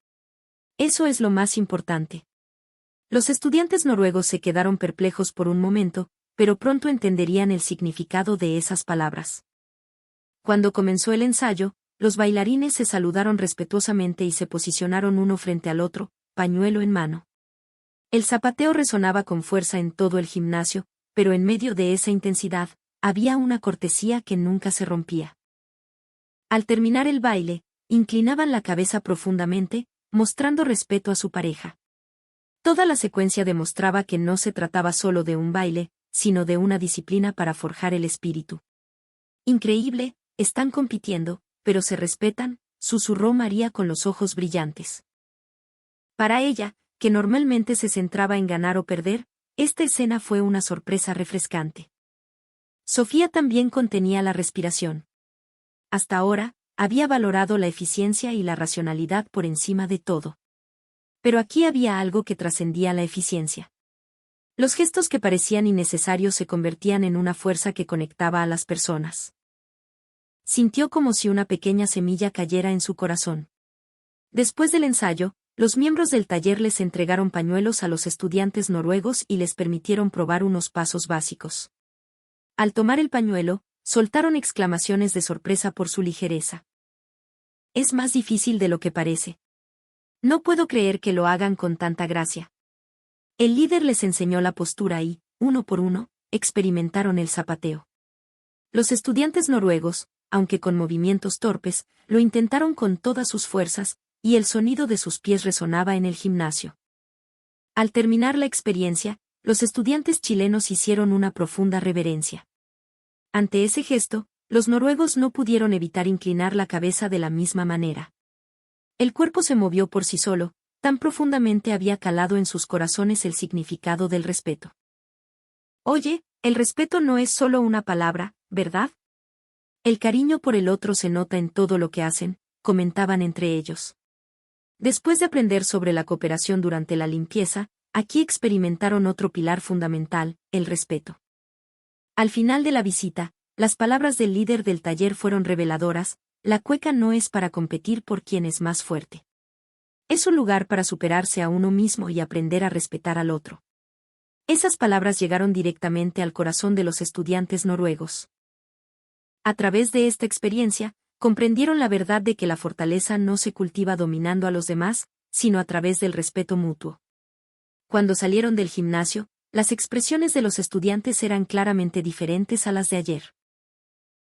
[SPEAKER 1] Eso es lo más importante». Los estudiantes noruegos se quedaron perplejos por un momento, pero pronto entenderían el significado de esas palabras. Cuando comenzó el ensayo, los bailarines se saludaron respetuosamente y se posicionaron uno frente al otro, pañuelo en mano. El zapateo resonaba con fuerza en todo el gimnasio, pero en medio de esa intensidad, había una cortesía que nunca se rompía. Al terminar el baile, inclinaban la cabeza profundamente, mostrando respeto a su pareja. Toda la secuencia demostraba que no se trataba solo de un baile, sino de una disciplina para forjar el espíritu. Increíble, están compitiendo, pero se respetan, susurró María con los ojos brillantes. Para ella, que normalmente se centraba en ganar o perder, esta escena fue una sorpresa refrescante. Sofía también contenía la respiración. Hasta ahora, había valorado la eficiencia y la racionalidad por encima de todo. Pero aquí había algo que trascendía la eficiencia. Los gestos que parecían innecesarios se convertían en una fuerza que conectaba a las personas. Sintió como si una pequeña semilla cayera en su corazón. Después del ensayo, los miembros del taller les entregaron pañuelos a los estudiantes noruegos y les permitieron probar unos pasos básicos. Al tomar el pañuelo, soltaron exclamaciones de sorpresa por su ligereza. Es más difícil de lo que parece. No puedo creer que lo hagan con tanta gracia. El líder les enseñó la postura y, uno por uno, experimentaron el zapateo. Los estudiantes noruegos, aunque con movimientos torpes, lo intentaron con todas sus fuerzas, y el sonido de sus pies resonaba en el gimnasio. Al terminar la experiencia, los estudiantes chilenos hicieron una profunda reverencia. Ante ese gesto, los noruegos no pudieron evitar inclinar la cabeza de la misma manera. El cuerpo se movió por sí solo, tan profundamente había calado en sus corazones el significado del respeto. Oye, el respeto no es solo una palabra, ¿verdad? El cariño por el otro se nota en todo lo que hacen, comentaban entre ellos. Después de aprender sobre la cooperación durante la limpieza, aquí experimentaron otro pilar fundamental, el respeto. Al final de la visita, las palabras del líder del taller fueron reveladoras: la cueca no es para competir por quién es más fuerte. Es un lugar para superarse a uno mismo y aprender a respetar al otro. Esas palabras llegaron directamente al corazón de los estudiantes noruegos. A través de esta experiencia, comprendieron la verdad de que la fortaleza no se cultiva dominando a los demás, sino a través del respeto mutuo. Cuando salieron del gimnasio, las expresiones de los estudiantes eran claramente diferentes a las de ayer.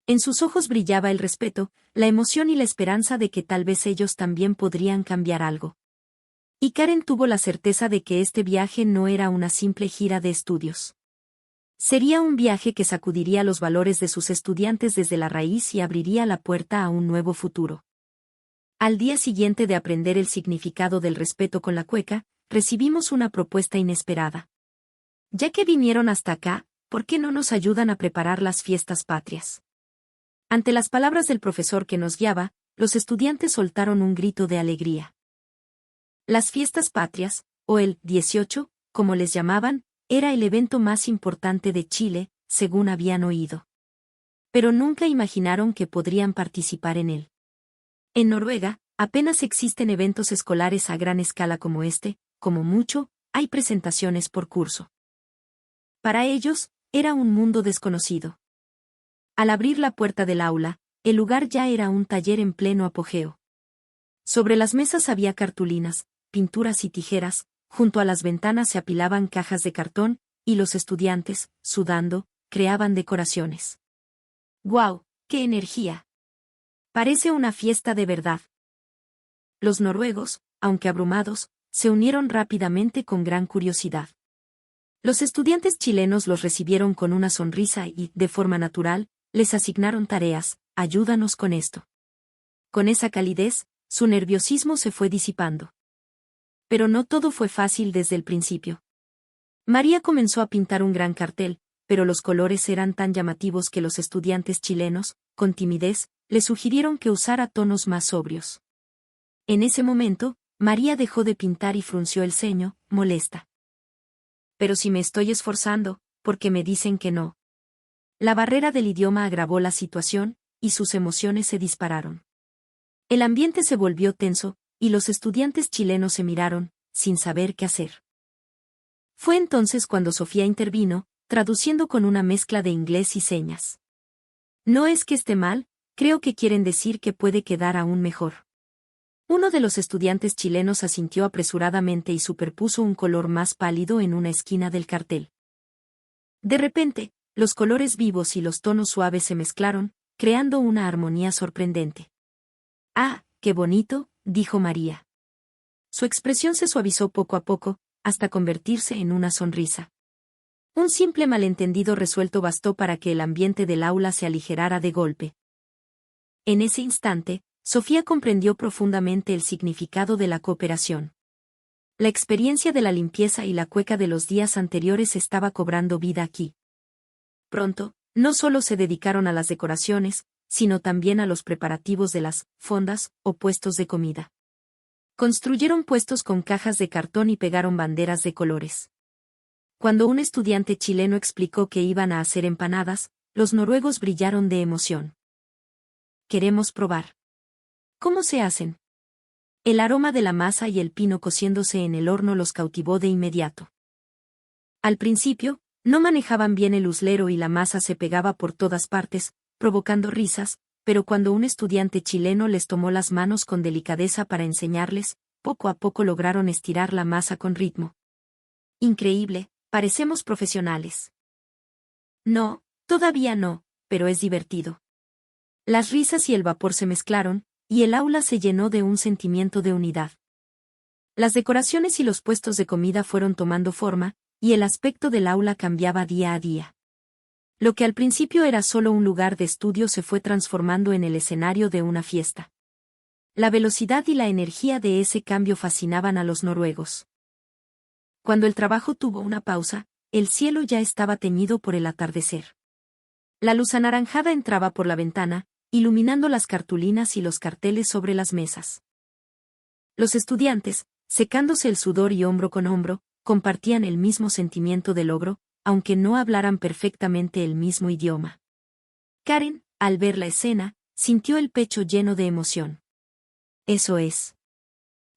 [SPEAKER 1] En sus ojos brillaba el respeto, la emoción y la esperanza de que tal vez ellos también podrían cambiar algo. Y Karen tuvo la certeza de que este viaje no era una simple gira de estudios. Sería un viaje que sacudiría los valores de sus estudiantes desde la raíz y abriría la puerta a un nuevo futuro. Al día siguiente de aprender el significado del respeto con la cueca, recibimos una propuesta inesperada. Ya que vinieron hasta acá, ¿por qué no nos ayudan a preparar las fiestas patrias? Ante las palabras del profesor que nos guiaba, los estudiantes soltaron un grito de alegría. Las fiestas patrias, o el 18, como les llamaban, era el evento más importante de Chile, según habían oído. Pero nunca imaginaron que podrían participar en él. En Noruega, apenas existen eventos escolares a gran escala como este, como mucho, hay presentaciones por curso. Para ellos, era un mundo desconocido. Al abrir la puerta del aula, el lugar ya era un taller en pleno apogeo. Sobre las mesas había cartulinas, pinturas y tijeras, junto a las ventanas se apilaban cajas de cartón, y los estudiantes, sudando, creaban decoraciones. ¡Guau! ¡Qué energía! Parece una fiesta de verdad. Los noruegos, aunque abrumados, se unieron rápidamente con gran curiosidad. Los estudiantes chilenos los recibieron con una sonrisa y, de forma natural, les asignaron tareas: ayúdanos con esto. Con esa calidez, su nerviosismo se fue disipando. Pero no todo fue fácil desde el principio. María comenzó a pintar un gran cartel, pero los colores eran tan llamativos que los estudiantes chilenos, con timidez, le sugirieron que usara tonos más sobrios. En ese momento, María dejó de pintar y frunció el ceño, molesta. Pero si me estoy esforzando, ¿por qué me dicen que no? La barrera del idioma agravó la situación, y sus emociones se dispararon. El ambiente se volvió tenso, y los estudiantes chilenos se miraron, sin saber qué hacer. Fue entonces cuando Sofía intervino, traduciendo con una mezcla de inglés y señas. No es que esté mal, creo que quieren decir que puede quedar aún mejor. Uno de los estudiantes chilenos asintió apresuradamente y superpuso un color más pálido en una esquina del cartel. De repente, los colores vivos y los tonos suaves se mezclaron, creando una armonía sorprendente. «¡Ah, qué bonito!», dijo María. Su expresión se suavizó poco a poco, hasta convertirse en una sonrisa. Un simple malentendido resuelto bastó para que el ambiente del aula se aligerara de golpe. En ese instante, Sofía comprendió profundamente el significado de la cooperación. La experiencia de la limpieza y la cueca de los días anteriores estaba cobrando vida aquí. Pronto, no solo se dedicaron a las decoraciones, sino también a los preparativos de las fondas o puestos de comida. Construyeron puestos con cajas de cartón y pegaron banderas de colores. Cuando un estudiante chileno explicó que iban a hacer empanadas, los noruegos brillaron de emoción. «Queremos probar. ¿Cómo se hacen?». El aroma de la masa y el pino cociéndose en el horno los cautivó de inmediato. Al principio, no manejaban bien el uslero y la masa se pegaba por todas partes, provocando risas, pero cuando un estudiante chileno les tomó las manos con delicadeza para enseñarles, poco a poco lograron estirar la masa con ritmo. «Increíble, parecemos profesionales». «No, todavía no, pero es divertido». Las risas y el vapor se mezclaron, y el aula se llenó de un sentimiento de unidad. Las decoraciones y los puestos de comida fueron tomando forma, y el aspecto del aula cambiaba día a día. Lo que al principio era solo un lugar de estudio se fue transformando en el escenario de una fiesta. La velocidad y la energía de ese cambio fascinaban a los noruegos. Cuando el trabajo tuvo una pausa, el cielo ya estaba teñido por el atardecer. La luz anaranjada entraba por la ventana, iluminando las cartulinas y los carteles sobre las mesas. Los estudiantes, secándose el sudor y hombro con hombro, compartían el mismo sentimiento de logro, aunque no hablaran perfectamente el mismo idioma. Karen, al ver la escena, sintió el pecho lleno de emoción. Eso es.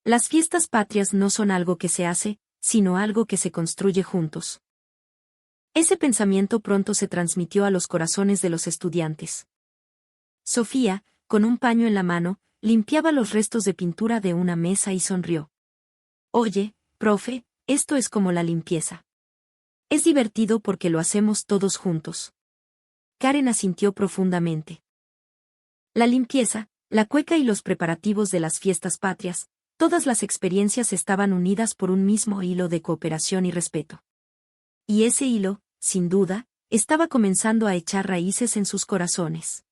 [SPEAKER 1] Las fiestas patrias no son algo que se hace, sino algo que se construye juntos. Ese pensamiento pronto se transmitió a los corazones de los estudiantes. Sofía, con un paño en la mano, limpiaba los restos de pintura de una mesa y sonrió. «Oye, profe, esto es como la limpieza. Es divertido porque lo hacemos todos juntos». Karen asintió profundamente. La limpieza, la cueca y los preparativos de las fiestas patrias, todas las experiencias estaban unidas por un mismo hilo de cooperación y respeto. Y ese hilo, sin duda, estaba comenzando a echar raíces en sus corazones.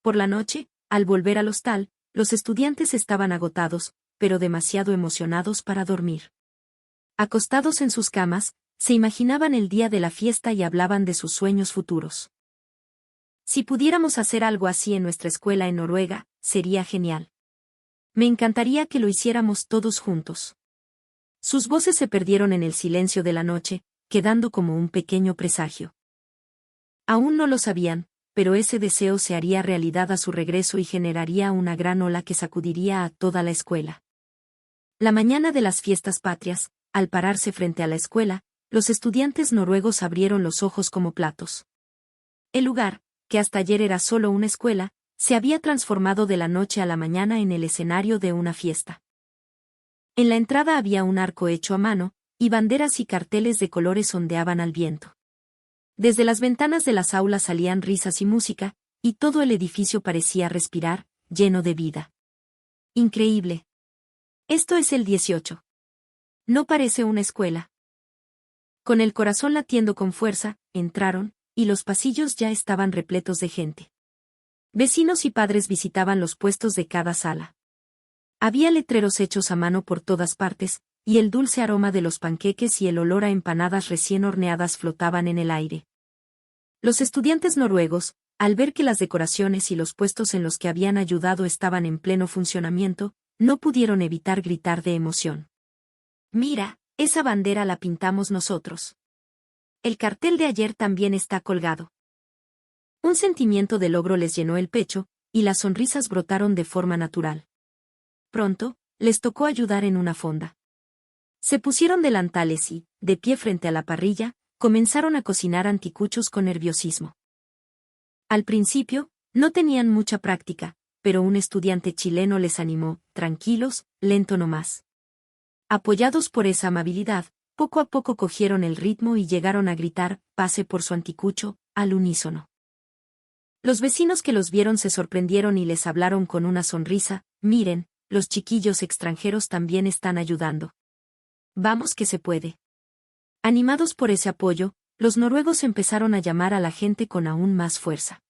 [SPEAKER 1] Por la noche, al volver al hostal, los estudiantes estaban agotados, pero demasiado emocionados para dormir. Acostados en sus camas, se imaginaban el día de la fiesta y hablaban de sus sueños futuros. «Si pudiéramos hacer algo así en nuestra escuela en Noruega, sería genial. Me encantaría que lo hiciéramos todos juntos». Sus voces se perdieron en el silencio de la noche, quedando como un pequeño presagio. Aún no lo sabían, pero ese deseo se haría realidad a su regreso y generaría una gran ola que sacudiría a toda la escuela. La mañana de las fiestas patrias, al pararse frente a la escuela, los estudiantes noruegos abrieron los ojos como platos. El lugar, que hasta ayer era solo una escuela, se había transformado de la noche a la mañana en el escenario de una fiesta. En la entrada había un arco hecho a mano, y banderas y carteles de colores ondeaban al viento. Desde las ventanas de las aulas salían risas y música, y todo el edificio parecía respirar, lleno de vida. «Increíble. Esto es el 18. No parece una escuela». Con el corazón latiendo con fuerza, entraron, y los pasillos ya estaban repletos de gente. Vecinos y padres visitaban los puestos de cada sala. Había letreros hechos a mano por todas partes, y el dulce aroma de los panqueques y el olor a empanadas recién horneadas flotaban en el aire. Los estudiantes noruegos, al ver que las decoraciones y los puestos en los que habían ayudado estaban en pleno funcionamiento, no pudieron evitar gritar de emoción. «Mira, esa bandera la pintamos nosotros. El cartel de ayer también está colgado». Un sentimiento de logro les llenó el pecho, y las sonrisas brotaron de forma natural. Pronto, les tocó ayudar en una fonda. Se pusieron delantales y, de pie frente a la parrilla, comenzaron a cocinar anticuchos con nerviosismo. Al principio, no tenían mucha práctica, pero un estudiante chileno les animó: tranquilos, lento nomás. Apoyados por esa amabilidad, poco a poco cogieron el ritmo y llegaron a gritar: pase por su anticucho, al unísono. Los vecinos que los vieron se sorprendieron y les hablaron con una sonrisa: miren, los chiquillos extranjeros también están ayudando. Vamos que se puede. Animados por ese apoyo, los noruegos empezaron a llamar a la gente con aún más fuerza.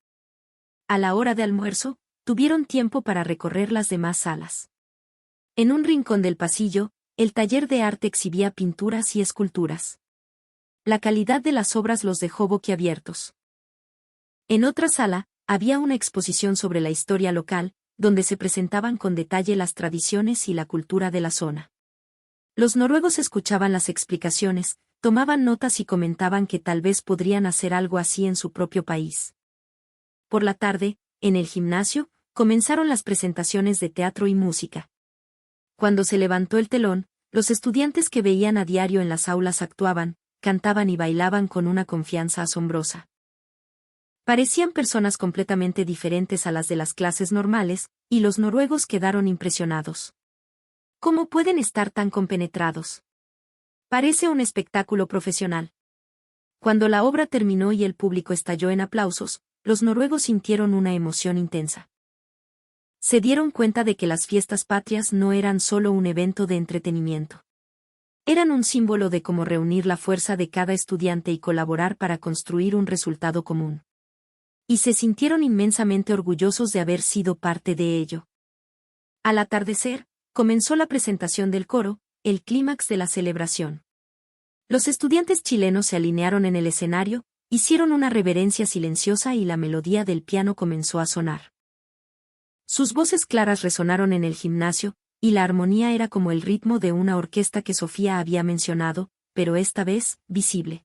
[SPEAKER 1] A la hora de almuerzo, tuvieron tiempo para recorrer las demás salas. En un rincón del pasillo, el taller de arte exhibía pinturas y esculturas. La calidad de las obras los dejó boquiabiertos. En otra sala, había una exposición sobre la historia local, donde se presentaban con detalle las tradiciones y la cultura de la zona. Los noruegos escuchaban las explicaciones, tomaban notas y comentaban que tal vez podrían hacer algo así en su propio país. Por la tarde, en el gimnasio, comenzaron las presentaciones de teatro y música. Cuando se levantó el telón, los estudiantes que veían a diario en las aulas actuaban, cantaban y bailaban con una confianza asombrosa. Parecían personas completamente diferentes a las de las clases normales, y los noruegos quedaron impresionados. ¿Cómo pueden estar tan compenetrados? Parece un espectáculo profesional. Cuando la obra terminó y el público estalló en aplausos, los noruegos sintieron una emoción intensa. Se dieron cuenta de que las fiestas patrias no eran solo un evento de entretenimiento. Eran un símbolo de cómo reunir la fuerza de cada estudiante y colaborar para construir un resultado común. Y se sintieron inmensamente orgullosos de haber sido parte de ello. Al atardecer, comenzó la presentación del coro, el clímax de la celebración. Los estudiantes chilenos se alinearon en el escenario, hicieron una reverencia silenciosa y la melodía del piano comenzó a sonar. Sus voces claras resonaron en el gimnasio, y la armonía era como el ritmo de una orquesta que Sofía había mencionado, pero esta vez, visible.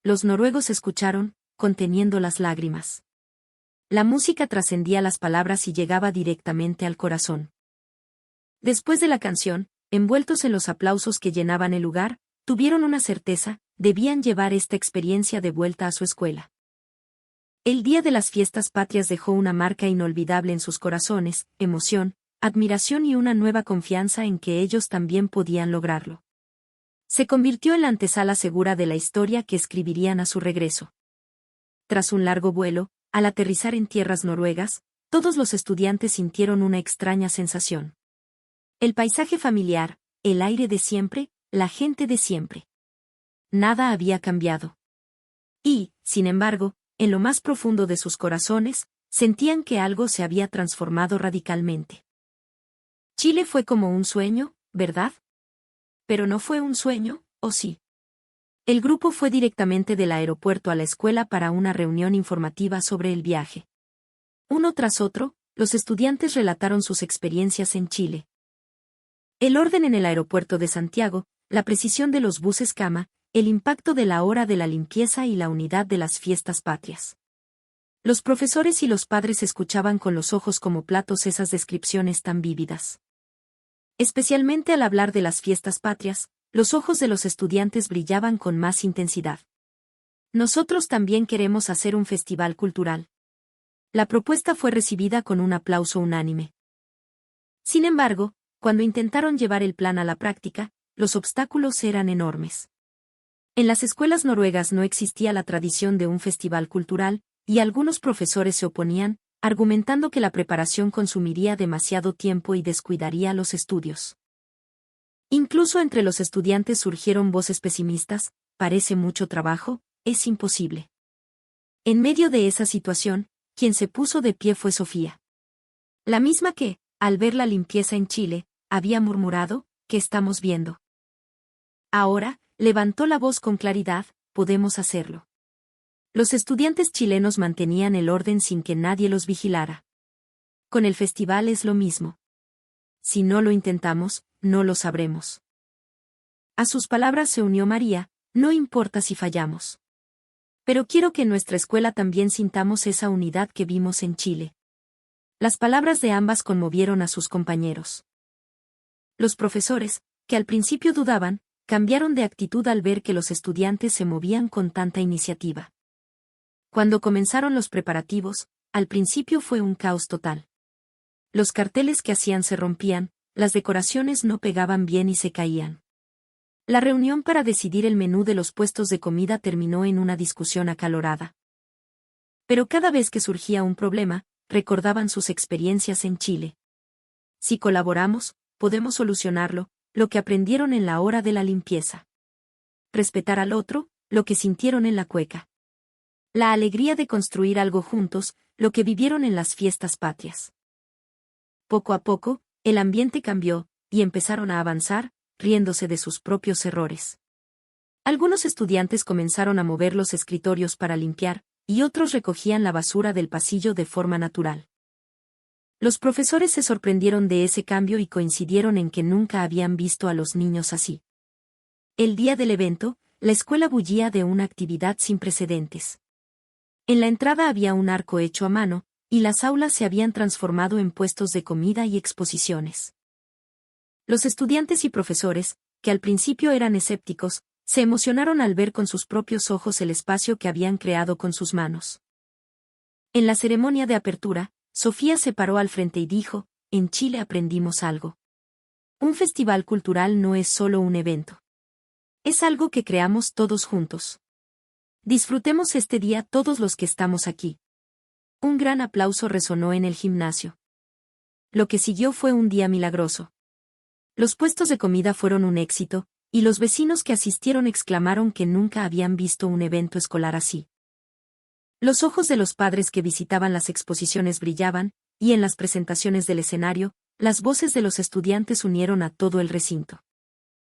[SPEAKER 1] Los noruegos escucharon, conteniendo las lágrimas. La música trascendía las palabras y llegaba directamente al corazón. Después de la canción, envueltos en los aplausos que llenaban el lugar, tuvieron una certeza: debían llevar esta experiencia de vuelta a su escuela. El día de las fiestas patrias dejó una marca inolvidable en sus corazones: emoción, admiración y una nueva confianza en que ellos también podían lograrlo. Se convirtió en la antesala segura de la historia que escribirían a su regreso. Tras un largo vuelo, al aterrizar en tierras noruegas, todos los estudiantes sintieron una extraña sensación. El paisaje familiar, el aire de siempre, la gente de siempre. Nada había cambiado. Y, sin embargo, en lo más profundo de sus corazones, sentían que algo se había transformado radicalmente. Chile fue como un sueño, ¿verdad? Pero no fue un sueño, ¿o sí? El grupo fue directamente del aeropuerto a la escuela para una reunión informativa sobre el viaje. Uno tras otro, los estudiantes relataron sus experiencias en Chile. El orden en el aeropuerto de Santiago, la precisión de los buses cama, el impacto de la hora de la limpieza y la unidad de las fiestas patrias. Los profesores y los padres escuchaban con los ojos como platos esas descripciones tan vívidas. Especialmente al hablar de las fiestas patrias, los ojos de los estudiantes brillaban con más intensidad. Nosotros también queremos hacer un festival cultural. La propuesta fue recibida con un aplauso unánime. Sin embargo, cuando intentaron llevar el plan a la práctica, los obstáculos eran enormes. En las escuelas noruegas no existía la tradición de un festival cultural, y algunos profesores se oponían, argumentando que la preparación consumiría demasiado tiempo y descuidaría los estudios. Incluso entre los estudiantes surgieron voces pesimistas: parece mucho trabajo, es imposible. En medio de esa situación, quien se puso de pie fue Sofía. La misma que, al ver la limpieza en Chile, había murmurado: ¿qué estamos viendo? Ahora, levantó la voz con claridad: podemos hacerlo. Los estudiantes chilenos mantenían el orden sin que nadie los vigilara. Con el festival es lo mismo. Si no lo intentamos, no lo sabremos. A sus palabras se unió María: no importa si fallamos. Pero quiero que en nuestra escuela también sintamos esa unidad que vimos en Chile. Las palabras de ambas conmovieron a sus compañeros. Los profesores, que al principio dudaban, cambiaron de actitud al ver que los estudiantes se movían con tanta iniciativa. Cuando comenzaron los preparativos, al principio fue un caos total. Los carteles que hacían se rompían, las decoraciones no pegaban bien y se caían. La reunión para decidir el menú de los puestos de comida terminó en una discusión acalorada. Pero cada vez que surgía un problema, recordaban sus experiencias en Chile. Si colaboramos, podemos solucionarlo, lo que aprendieron en la hora de la limpieza. Respetar al otro, lo que sintieron en la cueca. La alegría de construir algo juntos, lo que vivieron en las fiestas patrias. Poco a poco, el ambiente cambió, y empezaron a avanzar, riéndose de sus propios errores. Algunos estudiantes comenzaron a mover los escritorios para limpiar, y otros recogían la basura del pasillo de forma natural. Los profesores se sorprendieron de ese cambio y coincidieron en que nunca habían visto a los niños así. El día del evento, la escuela bullía de una actividad sin precedentes. En la entrada había un arco hecho a mano, y las aulas se habían transformado en puestos de comida y exposiciones. Los estudiantes y profesores, que al principio eran escépticos, se emocionaron al ver con sus propios ojos el espacio que habían creado con sus manos. En la ceremonia de apertura, Sofía se paró al frente y dijo: en Chile aprendimos algo. Un festival cultural no es solo un evento. Es algo que creamos todos juntos. Disfrutemos este día todos los que estamos aquí. Un gran aplauso resonó en el gimnasio. Lo que siguió fue un día milagroso. Los puestos de comida fueron un éxito, y los vecinos que asistieron exclamaron que nunca habían visto un evento escolar así. Los ojos de los padres que visitaban las exposiciones brillaban, y en las presentaciones del escenario, las voces de los estudiantes unieron a todo el recinto.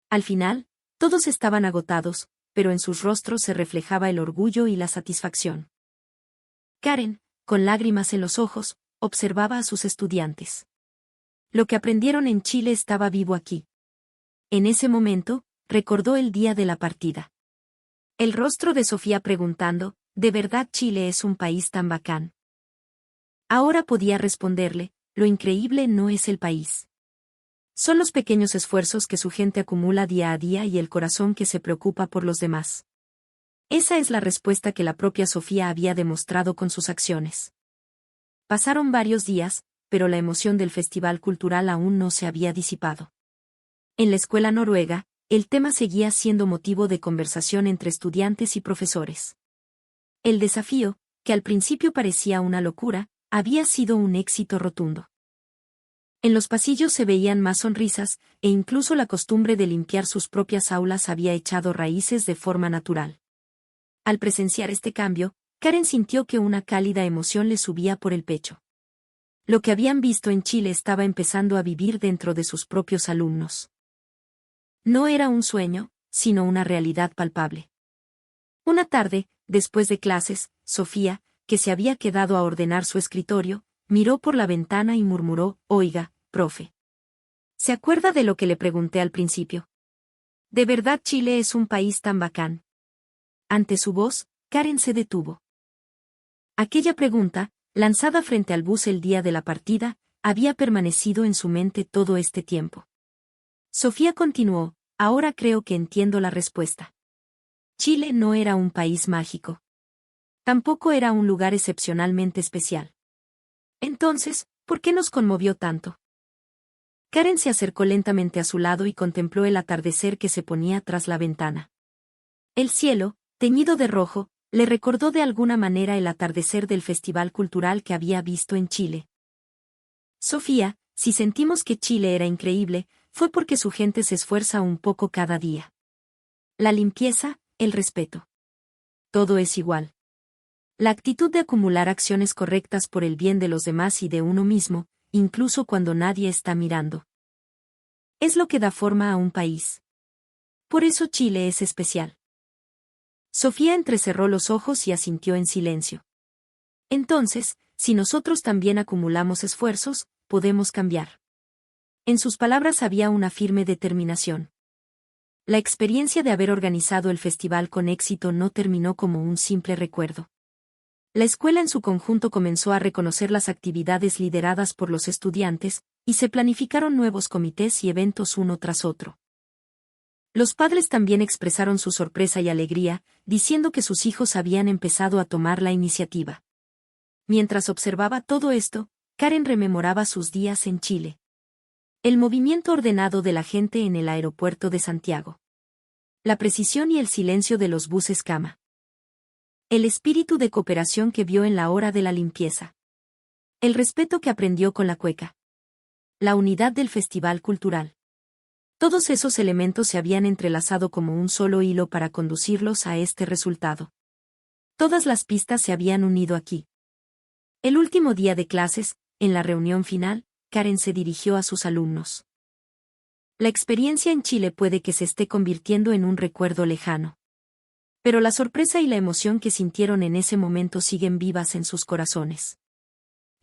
[SPEAKER 1] Al final, todos estaban agotados, pero en sus rostros se reflejaba el orgullo y la satisfacción. Karen, con lágrimas en los ojos, observaba a sus estudiantes. Lo que aprendieron en Chile estaba vivo aquí. En ese momento, recordó el día de la partida. El rostro de Sofía preguntando: ¿de verdad Chile es un país tan bacán? Ahora podía responderle: lo increíble no es el país. Son los pequeños esfuerzos que su gente acumula día a día y el corazón que se preocupa por los demás. Esa es la respuesta que la propia Sofía había demostrado con sus acciones. Pasaron varios días, pero la emoción del festival cultural aún no se había disipado. En la escuela noruega, el tema seguía siendo motivo de conversación entre estudiantes y profesores. El desafío, que al principio parecía una locura, había sido un éxito rotundo. En los pasillos se veían más sonrisas, e incluso la costumbre de limpiar sus propias aulas había echado raíces de forma natural. Al presenciar este cambio, Karen sintió que una cálida emoción le subía por el pecho. Lo que habían visto en Chile estaba empezando a vivir dentro de sus propios alumnos. No era un sueño, sino una realidad palpable. Una tarde, después de clases, Sofía, que se había quedado a ordenar su escritorio, miró por la ventana y murmuró: oiga, profe. ¿Se acuerda de lo que le pregunté al principio? ¿De verdad Chile es un país tan bacán? Ante su voz, Karen se detuvo. Aquella pregunta, lanzada frente al bus el día de la partida, había permanecido en su mente todo este tiempo. Sofía continuó: ahora creo que entiendo la respuesta. Chile no era un país mágico. Tampoco era un lugar excepcionalmente especial. Entonces, ¿por qué nos conmovió tanto? Karen se acercó lentamente a su lado y contempló el atardecer que se ponía tras la ventana. El cielo, teñido de rojo, le recordó de alguna manera el atardecer del festival cultural que había visto en Chile. Sofía, si sentimos que Chile era increíble, fue porque su gente se esfuerza un poco cada día. La limpieza, el respeto. Todo es igual. La actitud de acumular acciones correctas por el bien de los demás y de uno mismo, incluso cuando nadie está mirando. Es lo que da forma a un país. Por eso Chile es especial. Sofía entrecerró los ojos y asintió en silencio. Entonces, si nosotros también acumulamos esfuerzos, podemos cambiar. En sus palabras había una firme determinación. La experiencia de haber organizado el festival con éxito no terminó como un simple recuerdo. La escuela en su conjunto comenzó a reconocer las actividades lideradas por los estudiantes, y se planificaron nuevos comités y eventos uno tras otro. Los padres también expresaron su sorpresa y alegría, diciendo que sus hijos habían empezado a tomar la iniciativa. Mientras observaba todo esto, Karen rememoraba sus días en Chile. El movimiento ordenado de la gente en el aeropuerto de Santiago. La precisión y el silencio de los buses cama. El espíritu de cooperación que vio en la hora de la limpieza. El respeto que aprendió con la cueca. La unidad del festival cultural. Todos esos elementos se habían entrelazado como un solo hilo para conducirlos a este resultado. Todas las pistas se habían unido aquí. El último día de clases, en la reunión final, Karen se dirigió a sus alumnos. La experiencia en Chile puede que se esté convirtiendo en un recuerdo lejano. Pero la sorpresa y la emoción que sintieron en ese momento siguen vivas en sus corazones.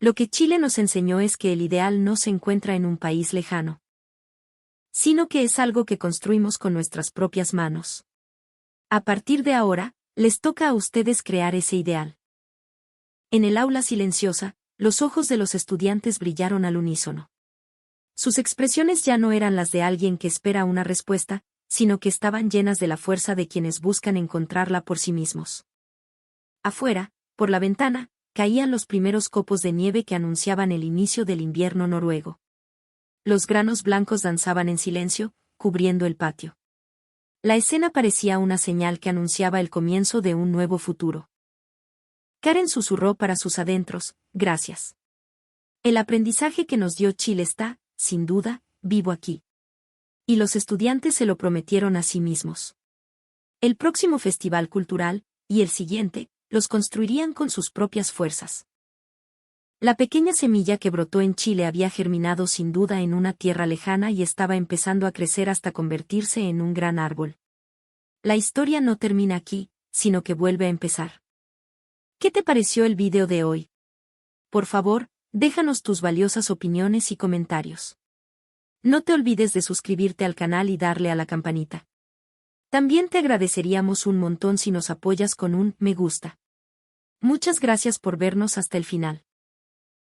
[SPEAKER 1] Lo que Chile nos enseñó es que el ideal no se encuentra en un país lejano, sino que es algo que construimos con nuestras propias manos. A partir de ahora, les toca a ustedes crear ese ideal. En el aula silenciosa, los ojos de los estudiantes brillaron al unísono. Sus expresiones ya no eran las de alguien que espera una respuesta, sino que estaban llenas de la fuerza de quienes buscan encontrarla por sí mismos. Afuera, por la ventana, caían los primeros copos de nieve que anunciaban el inicio del invierno noruego. Los granos blancos danzaban en silencio, cubriendo el patio. La escena parecía una señal que anunciaba el comienzo de un nuevo futuro. Karen susurró para sus adentros, gracias. El aprendizaje que nos dio Chile está, sin duda, vivo aquí. Y los estudiantes se lo prometieron a sí mismos. El próximo festival cultural, y el siguiente, los construirían con sus propias fuerzas. La pequeña semilla que brotó en Chile había germinado sin duda en una tierra lejana y estaba empezando a crecer hasta convertirse en un gran árbol. La historia no termina aquí, sino que vuelve a empezar. ¿Qué te pareció el video de hoy? Por favor, déjanos tus valiosas opiniones y comentarios. No te olvides de suscribirte al canal y darle a la campanita. También te agradeceríamos un montón si nos apoyas con un me gusta. Muchas gracias por vernos hasta el final.